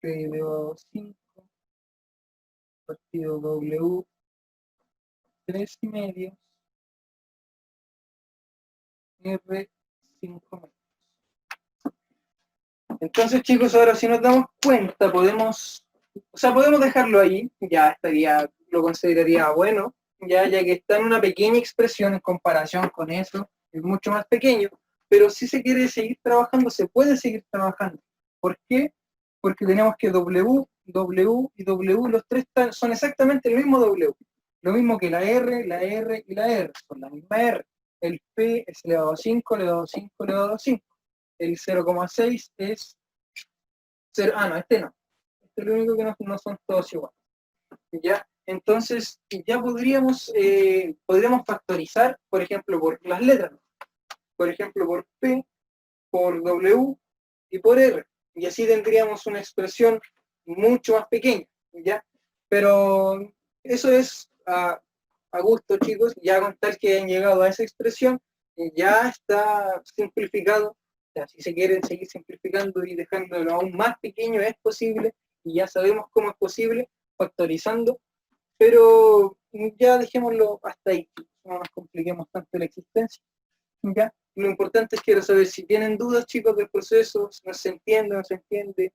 P elevado a 5 partido W 3 medios, R 5 medios. Entonces, chicos, ahora si nos damos cuenta, podemos dejarlo ahí, lo consideraría bueno, ya que está en una pequeña expresión en comparación con eso, es mucho más pequeño, pero si se quiere seguir trabajando, se puede seguir trabajando. ¿Por qué? Porque tenemos que W, W y W, los tres son exactamente el mismo W, lo mismo que la R y la R, son la misma R. El P es elevado a 5, elevado a 5, elevado a 5. El 0,6 es 0, no, este no. Este es lo único que no son todos iguales. ¿Ya? Entonces, ya podríamos factorizar, por ejemplo, por las letras. Por ejemplo, por P, por W y por R. Y así tendríamos una expresión mucho más pequeña. ¿Ya? Pero eso es a gusto, chicos. Ya con tal que hayan llegado a esa expresión, ya está simplificado. O sea, si se quieren seguir simplificando y dejándolo aún más pequeño es posible, y ya sabemos cómo es posible, factorizando, pero ya dejémoslo hasta ahí, no nos compliquemos tanto la existencia. ¿Ya? Lo importante es que quiero saber si tienen dudas, chicos, del proceso, si no se entiende,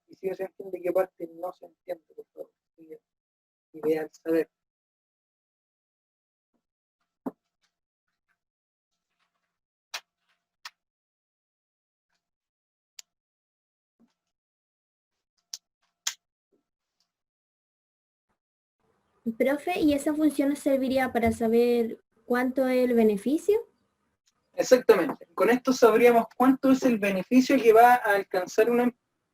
y si no se entiende, qué parte no se entiende, por favor. Sería ideal saber. Profe, ¿y esa función nos serviría para saber cuánto es el beneficio? Exactamente. Con esto sabríamos cuánto es el beneficio que va a alcanzar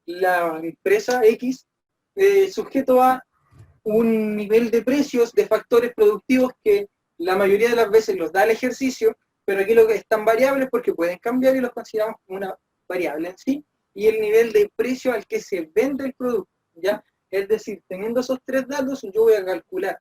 la empresa X sujeto a un nivel de precios de factores productivos que la mayoría de las veces los da el ejercicio, pero aquí lo que están variables porque pueden cambiar y los consideramos como una variable en sí, y el nivel de precio al que se vende el producto, ¿ya? Es decir, teniendo esos tres datos, yo voy a calcular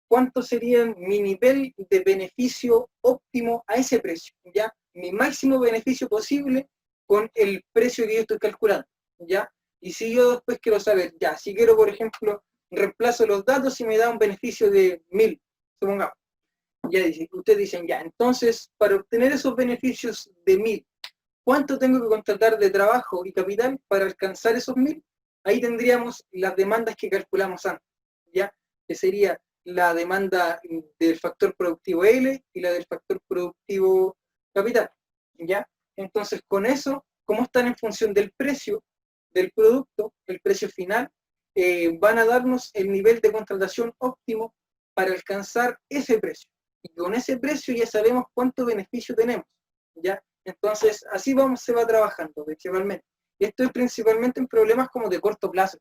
cuánto sería mi nivel de beneficio óptimo a ese precio, ¿ya? Mi máximo beneficio posible con el precio que yo estoy calculando, ¿ya? Y si yo después quiero saber, ya, si quiero, por ejemplo, reemplazo los datos y me da un beneficio de 1000, supongamos. Ya ustedes dicen, ya, entonces, para obtener esos beneficios de 1000, ¿cuánto tengo que contratar de trabajo y capital para alcanzar esos 1000? Ahí tendríamos las demandas que calculamos antes, ¿ya? Que sería la demanda del factor productivo L y la del factor productivo capital, ¿ya? Entonces, con eso, ¿cómo están en función del precio del producto, el precio final? Van a darnos el nivel de contratación óptimo para alcanzar ese precio. Y con ese precio ya sabemos cuánto beneficio tenemos, ¿ya? Entonces, así se va trabajando principalmente. Y esto es principalmente en problemas como de corto plazo,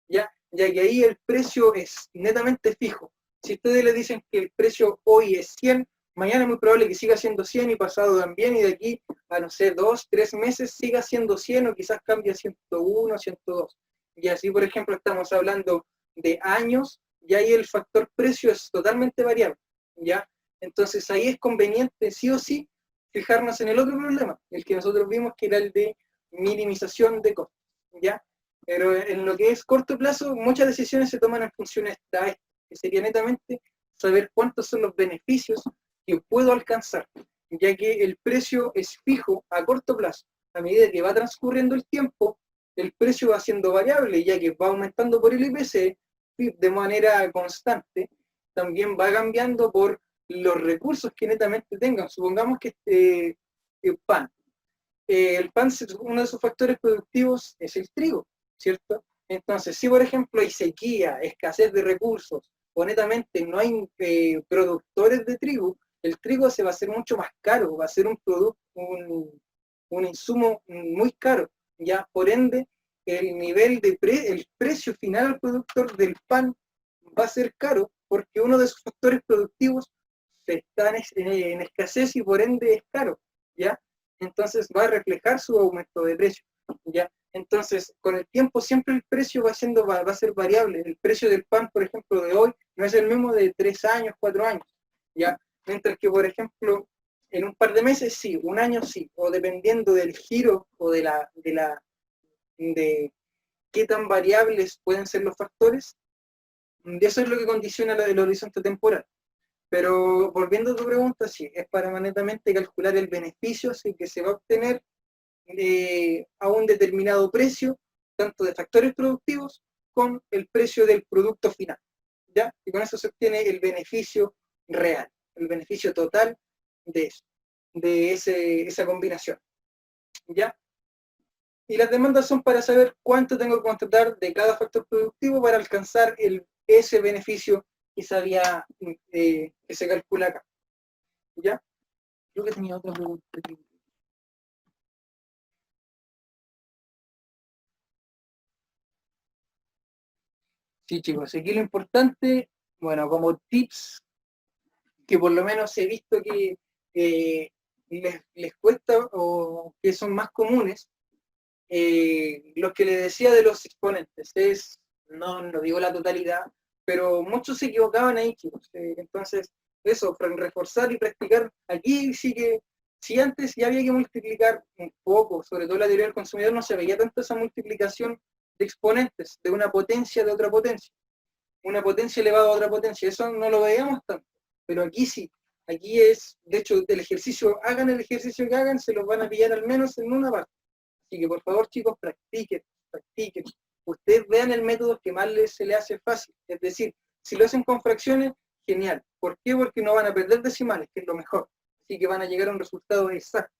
¿ya? Ya que ahí el precio es netamente fijo. Si ustedes le dicen que el precio hoy es 100, mañana es muy probable que siga siendo 100 y pasado también, y de aquí a, no sé, 2, 3 meses siga siendo 100 o quizás cambie a 101, 102. Y así, por ejemplo, estamos hablando de años, y ahí el factor precio es totalmente variable, ¿ya? Entonces ahí es conveniente, sí o sí, fijarnos en el otro problema, el que nosotros vimos que era el de minimización de costos, ¿ya? Pero en lo que es corto plazo, muchas decisiones se toman en función de esto, que sería netamente saber cuántos son los beneficios que puedo alcanzar, ya que el precio es fijo a corto plazo. A medida que va transcurriendo el tiempo, el precio va siendo variable, ya que va aumentando por el IPC de manera constante, también va cambiando por los recursos que netamente tengan. Supongamos que el pan, uno de sus factores productivos es el trigo, ¿cierto? Entonces, si por ejemplo hay sequía, escasez de recursos, o netamente no hay productores de trigo, el trigo se va a hacer mucho más caro, va a ser un producto, un insumo muy caro, ya por ende el nivel de el precio final al productor del pan va a ser caro porque uno de sus factores productivos está en escasez y por ende es caro, ¿ya? Entonces va a reflejar su aumento de precio, ¿ya? Entonces, con el tiempo siempre el precio va a ser variable. El precio del pan, por ejemplo, de hoy no es el mismo de 3 años, 4 años, ¿ya? Mientras que, por ejemplo, en un par de meses sí, un año sí, o dependiendo del giro o de qué tan variables pueden ser los factores, eso es lo que condiciona el horizonte temporal. Pero volviendo a tu pregunta, sí, es para netamente calcular el beneficio así que se va a obtener a un determinado precio, tanto de factores productivos con el precio del producto final, ¿ya? Y con eso se obtiene el beneficio real, el beneficio total de eso, de esa combinación, ¿ya? Y las demandas son para saber cuánto tengo que contratar de cada factor productivo para alcanzar ese beneficio que que se calcula acá, ¿ya? Creo que tenía otra pregunta. Sí, chicos, aquí lo importante, bueno, como tips que por lo menos he visto que les cuesta o que son más comunes, los que les decía de los exponentes, no digo la totalidad, pero muchos se equivocaban ahí, chicos. Entonces, eso, reforzar y practicar. Aquí sí que, si antes ya había que multiplicar un poco, sobre todo la teoría del consumidor, no se veía tanto esa multiplicación de exponentes, de una potencia de otra potencia, una potencia elevada a otra potencia, eso no lo veíamos tanto, pero aquí sí, aquí es, de hecho, el ejercicio, hagan el ejercicio que hagan, se los van a pillar al menos en una parte. Así que por favor, chicos, practiquen, practiquen. Ustedes vean el método que más se les hace fácil. Es decir, si lo hacen con fracciones, genial. ¿Por qué? Porque no van a perder decimales, que es lo mejor. Así que van a llegar a un resultado exacto.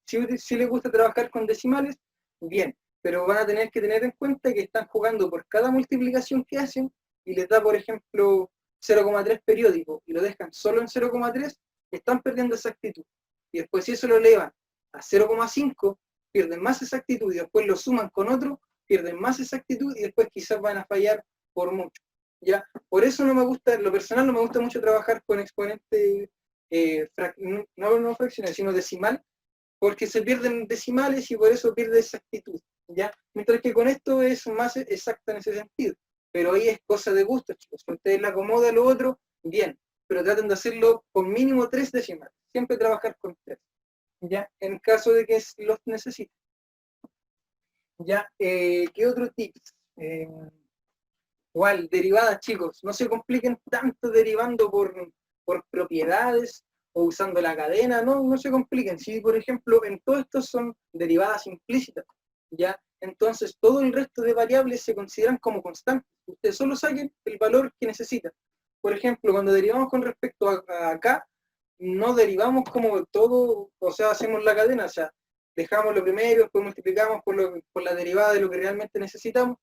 Si les gusta trabajar con decimales, bien. Pero van a tener que tener en cuenta que están jugando por cada multiplicación que hacen y les da, por ejemplo, 0,3 periódico y lo dejan solo en 0,3, están perdiendo exactitud. Y después si eso lo elevan a 0,5, pierden más exactitud y después lo suman con otro, pierden más exactitud y después quizás van a fallar por mucho. ¿Ya? Por eso no me gusta, en lo personal no me gusta mucho trabajar con exponentes, no fraccionales, sino decimal, porque se pierden decimales y por eso pierde exactitud. ¿Ya? Mientras que con esto es más exacta en ese sentido. Pero ahí es cosa de gusto, chicos. Si ustedes le acomodan lo otro, bien. Pero traten de hacerlo con mínimo 3 decimales. Siempre trabajar con 3. ¿Ya? En caso de que los necesiten. ¿Ya? ¿Qué otro tips? Igual, derivadas, chicos. No se compliquen tanto derivando por propiedades o usando la cadena. No se compliquen. Si, por ejemplo, en todo esto son derivadas implícitas, ¿ya? Entonces, todo el resto de variables se consideran como constantes. Ustedes solo saquen el valor que necesitan. Por ejemplo, cuando derivamos con respecto a acá, no derivamos como todo, o sea, hacemos la cadena, o sea, dejamos lo primero, después multiplicamos por la derivada de lo que realmente necesitamos.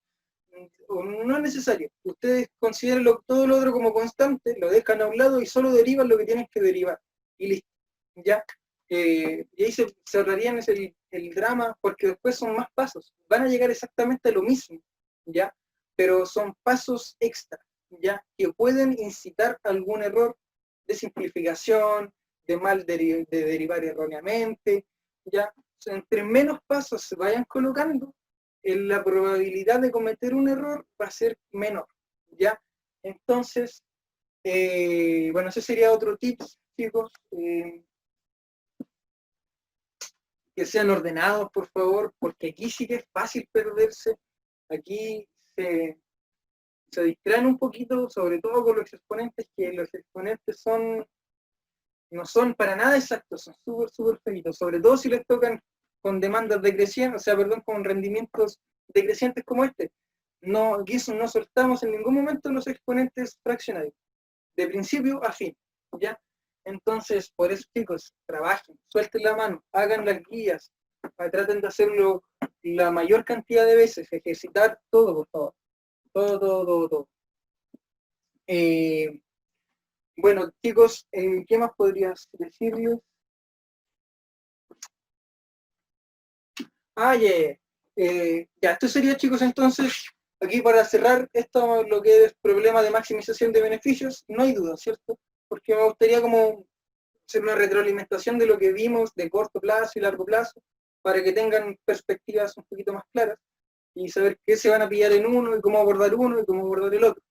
No es necesario. Ustedes consideren todo lo otro como constante, lo dejan a un lado y solo derivan lo que tienen que derivar. Y listo. ¿Ya? Y ahí se ahorrarían el drama, porque después son más pasos. Van a llegar exactamente a lo mismo, ¿ya? Pero son pasos extra, ¿ya? Que pueden incitar a algún error de simplificación, de derivar erróneamente, ¿ya? O sea, entre menos pasos se vayan colocando, la probabilidad de cometer un error va a ser menor, ¿ya? Entonces, bueno, ese sería otro tip, chicos. Que sean ordenados, por favor, porque aquí sí que es fácil perderse. Aquí se distraen un poquito, sobre todo con los exponentes, que los exponentes no son para nada exactos, son súper feitos, sobre todo si les tocan con demandas decrecientes, con rendimientos decrecientes como este. Aquí no soltamos en ningún momento los exponentes fraccionarios, de principio a fin, ¿ya? Entonces, por eso, chicos, trabajen, suelten la mano, hagan las guías, traten de hacerlo la mayor cantidad de veces, ejercitar todo, por favor. Todo. Bueno, chicos, ¿qué más podrías decirles? Ya, esto sería, chicos, entonces, aquí para cerrar esto, lo que es problema de maximización de beneficios, no hay duda, ¿cierto? Porque me gustaría como hacer una retroalimentación de lo que vimos de corto plazo y largo plazo, para que tengan perspectivas un poquito más claras y saber qué se van a pillar en uno y cómo abordar uno y cómo abordar el otro.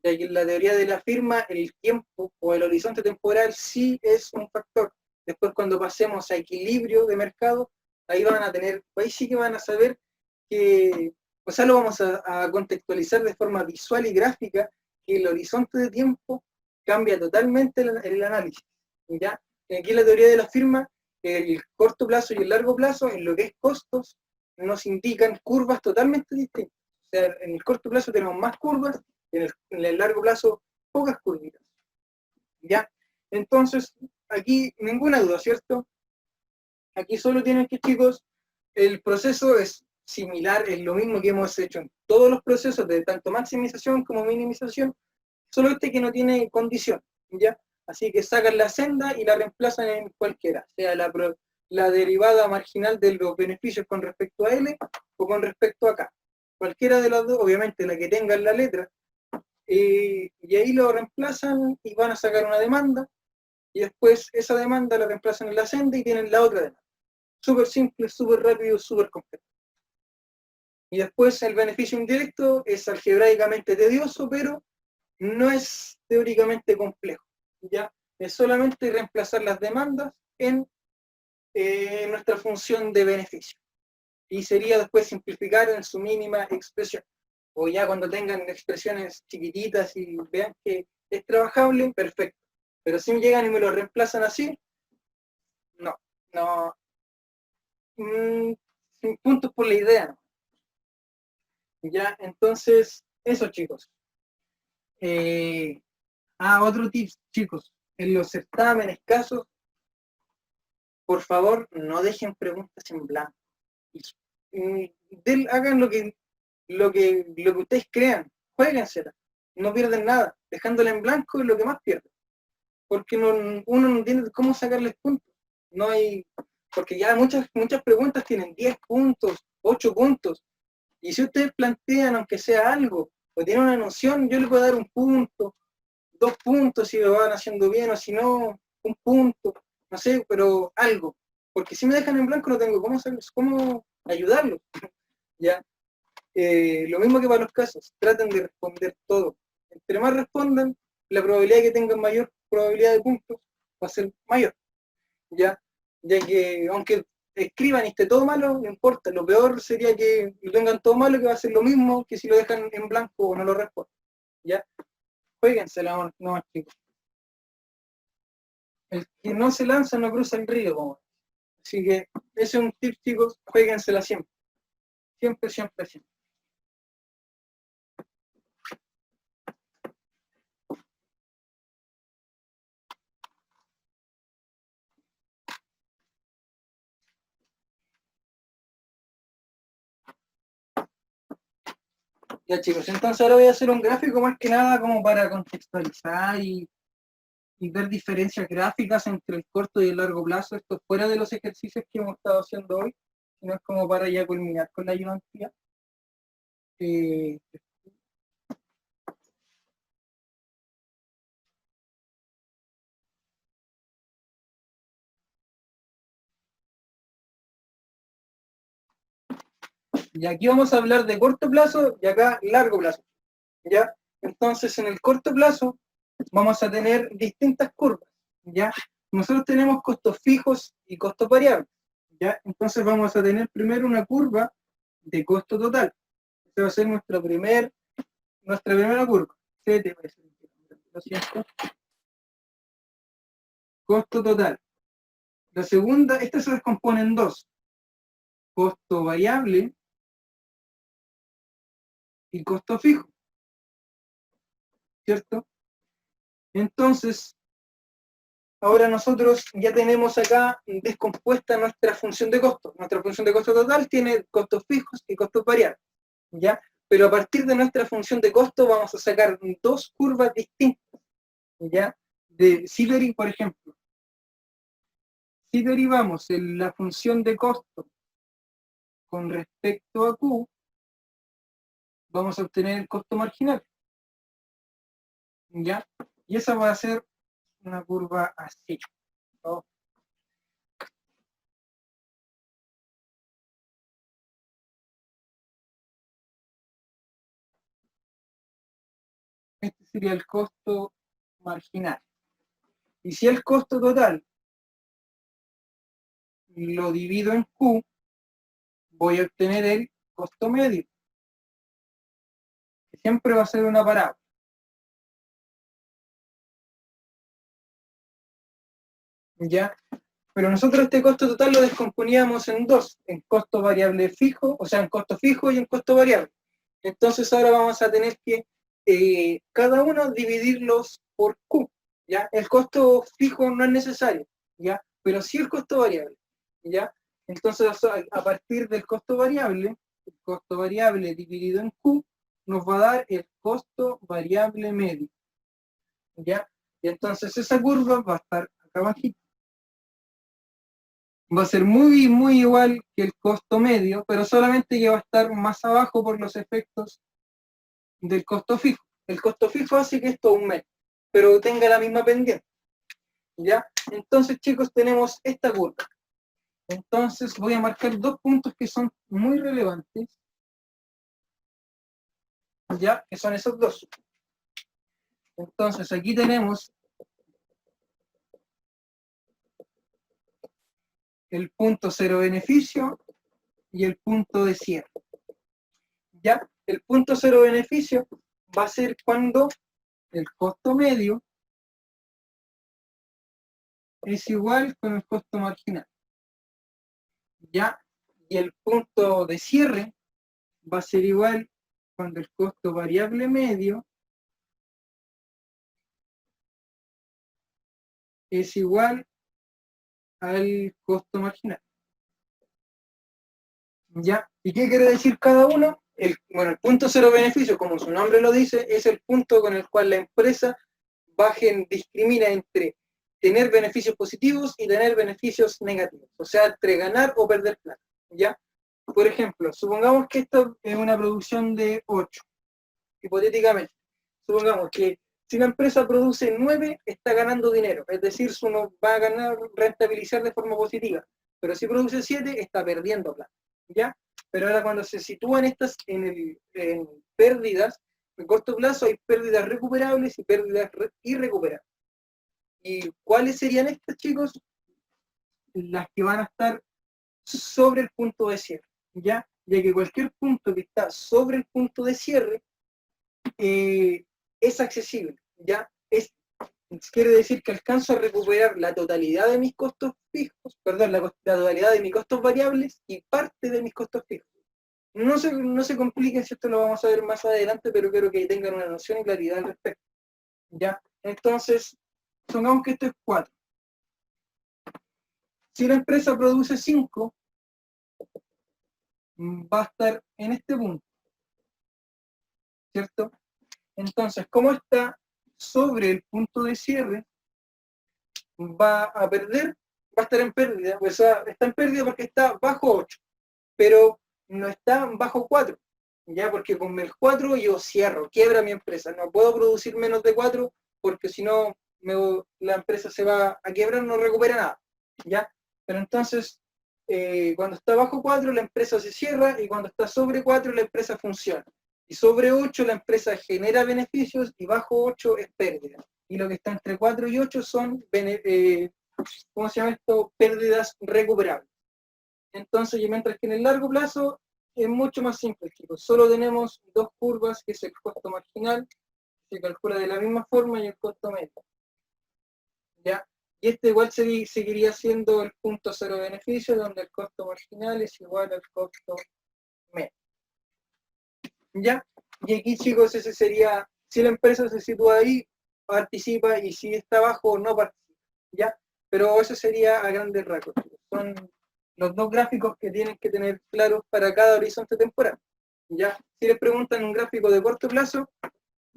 Ya que en la teoría de la firma, el tiempo o el horizonte temporal sí es un factor. Después cuando pasemos a equilibrio de mercado, ahí sí que van a saber que, o sea, lo vamos a contextualizar de forma visual y gráfica, que el horizonte de tiempo cambia totalmente el análisis, ¿ya? Aquí en la teoría de la firma, el corto plazo y el largo plazo, en lo que es costos, nos indican curvas totalmente distintas. O sea, en el corto plazo tenemos más curvas, y en el largo plazo pocas curvitas. ¿Ya? Entonces, aquí ninguna duda, ¿cierto? Aquí solo tienen que, chicos, el proceso es similar, es lo mismo que hemos hecho en todos los procesos de tanto maximización como minimización, solo este que no tiene condición, ¿ya? Así que sacan la senda y la reemplazan en cualquiera, sea la derivada marginal de los beneficios con respecto a L o con respecto a K. Cualquiera de las dos, obviamente la que tenga en la letra, y ahí lo reemplazan y van a sacar una demanda, y después esa demanda la reemplazan en la senda y tienen la otra demanda. Súper simple, súper rápido, súper completo. Y después el beneficio indirecto es algebraicamente tedioso, pero no es teóricamente complejo, ¿ya? Es solamente reemplazar las demandas en nuestra función de beneficio. Y sería después simplificar en su mínima expresión. O ya cuando tengan expresiones chiquititas y vean que es trabajable, perfecto. Pero si llegan y me lo reemplazan así, no, no, sin puntos por la idea, ¿no? Ya, entonces, eso chicos. Otro tip, chicos, en los certámenes, casos, por favor, no dejen preguntas en blanco. Hagan lo que ustedes crean, jueguensela, no pierden nada, dejándola en blanco es lo que más pierden, porque uno no tiene cómo sacarles puntos, no hay, porque ya muchas preguntas tienen 10 puntos, 8 puntos, y si ustedes plantean, aunque sea algo, o tienen una noción, yo les voy a dar un punto, 2 puntos si lo van haciendo bien, o si no, un punto, no sé, pero algo, porque si me dejan en blanco no tengo cómo ayudarlos, ¿ya? Lo mismo que para los casos, traten de responder todo. Entre más respondan, la probabilidad de que tengan mayor probabilidad de puntos va a ser mayor, ¿ya? Ya que aunque escriban y esté todo malo, no importa, lo peor sería que lo tengan todo malo, que va a ser lo mismo que si lo dejan en blanco o no lo responden, ¿ya? Jueguensela, no más chicos. El que no se lanza no cruza el río, como. Así que ese es un tip, chicos, jueguensela siempre. Siempre, siempre, siempre. Ya chicos, entonces ahora voy a hacer un gráfico más que nada como para contextualizar y ver diferencias gráficas entre el corto y el largo plazo, esto fuera de los ejercicios que hemos estado haciendo hoy, sino es como para ya culminar con la ayudantía. Y aquí vamos a hablar de corto plazo y acá largo plazo, ¿ya? Entonces en el corto plazo vamos a tener distintas curvas, ¿ya? Nosotros tenemos costos fijos y costos variables, ¿ya? Entonces vamos a tener primero una curva de costo total. Esta va a ser nuestra primera curva. Lo siento. Costo total. La segunda, esta se descompone en dos. Costo variable y costo fijo, ¿cierto? Entonces, ahora nosotros ya tenemos acá descompuesta nuestra función de costo. Nuestra función de costo total tiene costos fijos y costos variables, ¿ya? Pero a partir de nuestra función de costo vamos a sacar dos curvas distintas, ¿ya? Si por ejemplo, si derivamos en la función de costo con respecto a Q, vamos a obtener el costo marginal, ¿ya? Y esa va a ser una curva así, ¿no? Este sería el costo marginal. Y si el costo total lo divido en Q, voy a obtener el costo medio, que siempre va a ser una parábola. ¿Ya? Pero nosotros este costo total lo descomponíamos en dos, en costo variable fijo, o sea, en costo fijo y en costo variable. Entonces ahora vamos a tener que cada uno dividirlos por Q, ¿ya? El costo fijo no es necesario, ¿ya? Pero sí el costo variable, ¿ya? Entonces a partir del costo variable, el costo variable dividido en Q, nos va a dar el costo variable medio, ¿ya? Y entonces esa curva va a estar acá abajito. Va a ser muy, muy igual que el costo medio, pero solamente que va a estar más abajo por los efectos del costo fijo. El costo fijo hace que esto aumente, pero tenga la misma pendiente, ¿ya? Entonces, chicos, tenemos esta curva. Entonces, voy a marcar dos puntos que son muy relevantes, ¿ya? Que son esos dos. Entonces, aquí tenemos el punto cero beneficio y el punto de cierre. ¿Ya? El punto cero beneficio va a ser cuando el costo medio es igual con el costo marginal. ¿Ya? Y el punto de cierre va a ser igual cuando el costo variable medio es igual al costo marginal. ¿Ya? ¿Y qué quiere decir cada uno? El punto cero beneficio, como su nombre lo dice, es el punto con el cual la empresa discrimina entre tener beneficios positivos y tener beneficios negativos, o sea, entre ganar o perder plata, ¿ya? Por ejemplo, supongamos que esto es una producción de 8, hipotéticamente. Supongamos que si la empresa produce 9, está ganando dinero, es decir, uno va a ganar, rentabilizar de forma positiva, pero si produce 7, está perdiendo plata, ¿ya? Pero ahora cuando se sitúan estas en pérdidas, en corto plazo hay pérdidas recuperables y pérdidas irrecuperables. ¿Y cuáles serían estas, chicos? Las que van a estar sobre el punto de cierre, ¿ya? Ya que cualquier punto que está sobre el punto de cierre es accesible, ¿ya? Quiere decir que alcanzo a recuperar la totalidad de mis costos fijos, perdón, la totalidad de mis costos variables y parte de mis costos fijos. No se compliquen si esto lo vamos a ver más adelante, pero quiero que tengan una noción y claridad al respecto, ¿ya? Entonces, supongamos que esto es 4. Si la empresa produce 5, va a estar en este punto, ¿cierto? Entonces, como está sobre el punto de cierre, va a perder, va a estar en pérdida, o sea, está en pérdida porque está bajo 8, pero no está bajo 4, ya, porque con el 4 yo cierro, quiebra mi empresa, no puedo producir menos de 4 porque si no la empresa se va a quebrar, no recupera nada, ya, pero entonces cuando está bajo 4 la empresa se cierra y cuando está sobre 4 la empresa funciona. Y sobre 8 la empresa genera beneficios y bajo 8 es pérdida. Y lo que está entre 4 y 8 son, ¿cómo se llama esto? Pérdidas recuperables. Entonces, y mientras que en el largo plazo es mucho más simple, chicos. Solo tenemos dos curvas, que es el costo marginal, que se calcula de la misma forma, y el costo medio. ¿Ya? Y este igual seguiría siendo el punto cero beneficio, donde el costo marginal es igual al costo medio. ¿Ya? Y aquí, chicos, ese sería, si la empresa se sitúa ahí, participa, y si está abajo, no participa, ¿ya? Pero eso sería a grandes rasgos. Son los dos gráficos que tienen que tener claros para cada horizonte temporal, ¿ya? Si les preguntan un gráfico de corto plazo,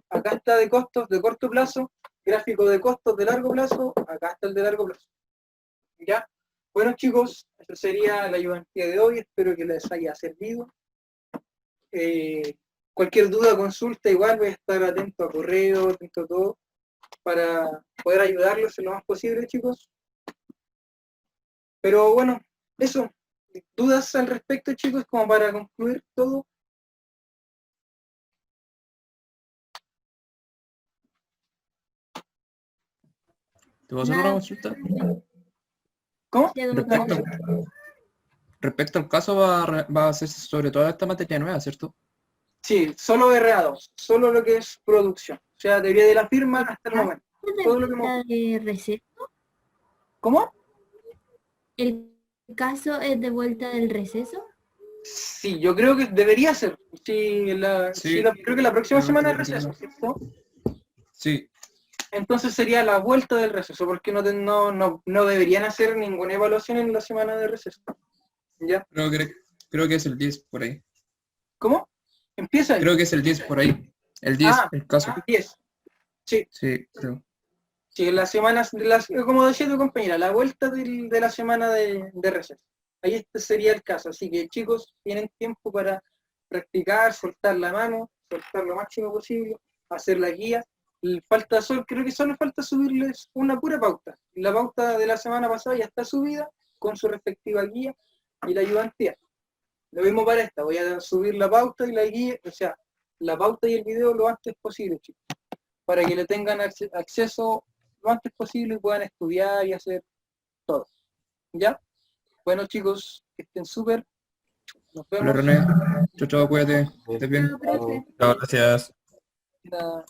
acá está de costos de corto plazo, gráfico de costos de largo plazo, acá está el de largo plazo, ¿ya? Bueno, chicos, eso sería la ayudantía de hoy, espero que les haya servido. Cualquier duda, consulta, igual voy a estar atento a correo, atento a todo, para poder ayudarlos en lo más posible, chicos. Pero bueno, eso. ¿Dudas al respecto, chicos, como para concluir todo? ¿Te puedo hacer una Nada, consulta? ¿Cómo? ya no tengo. Respecto al caso, va a hacerse sobre toda esta materia nueva, ¿cierto? Sí, solo RA2, solo lo que es producción. O sea, de día de la firma hasta el momento. Todo lo que hemos... ¿De receta? ¿Cómo? ¿El caso es de vuelta del receso? Sí, yo creo que debería ser. Sí, Sí, creo que la próxima realmente semana es debería. receso, ¿cierto? Sí, Entonces sería la vuelta del receso, porque no deberían hacer ninguna evaluación en la semana de receso. ¿Ya? creo que es el 10 por ahí. ¿Cómo? Empieza el. Creo que es el 10 por ahí. El 10, Ah, el caso. 10. Sí, Sí, creo. sí, las semanas, como decía tu compañera, la vuelta de la semana de receso. Ahí este sería el caso. Así que chicos, tienen tiempo para practicar, soltar la mano, soltar lo máximo posible, hacer la guía. Y falta sol, creo que solo falta subirles una pura pauta. La pauta de la semana pasada ya está subida con su respectiva guía y la ayudantía. Lo mismo para esta, voy a subir la pauta y la guía, o sea, la pauta y el video lo antes posible, chicos, para que le tengan acceso lo antes posible y puedan estudiar y hacer todo. ¿Ya? Bueno, chicos, que estén súper. Nos Hola vemos. René. Chao, chao, cuídate. Estés bien. Chao, profe. Chao, gracias. Nada.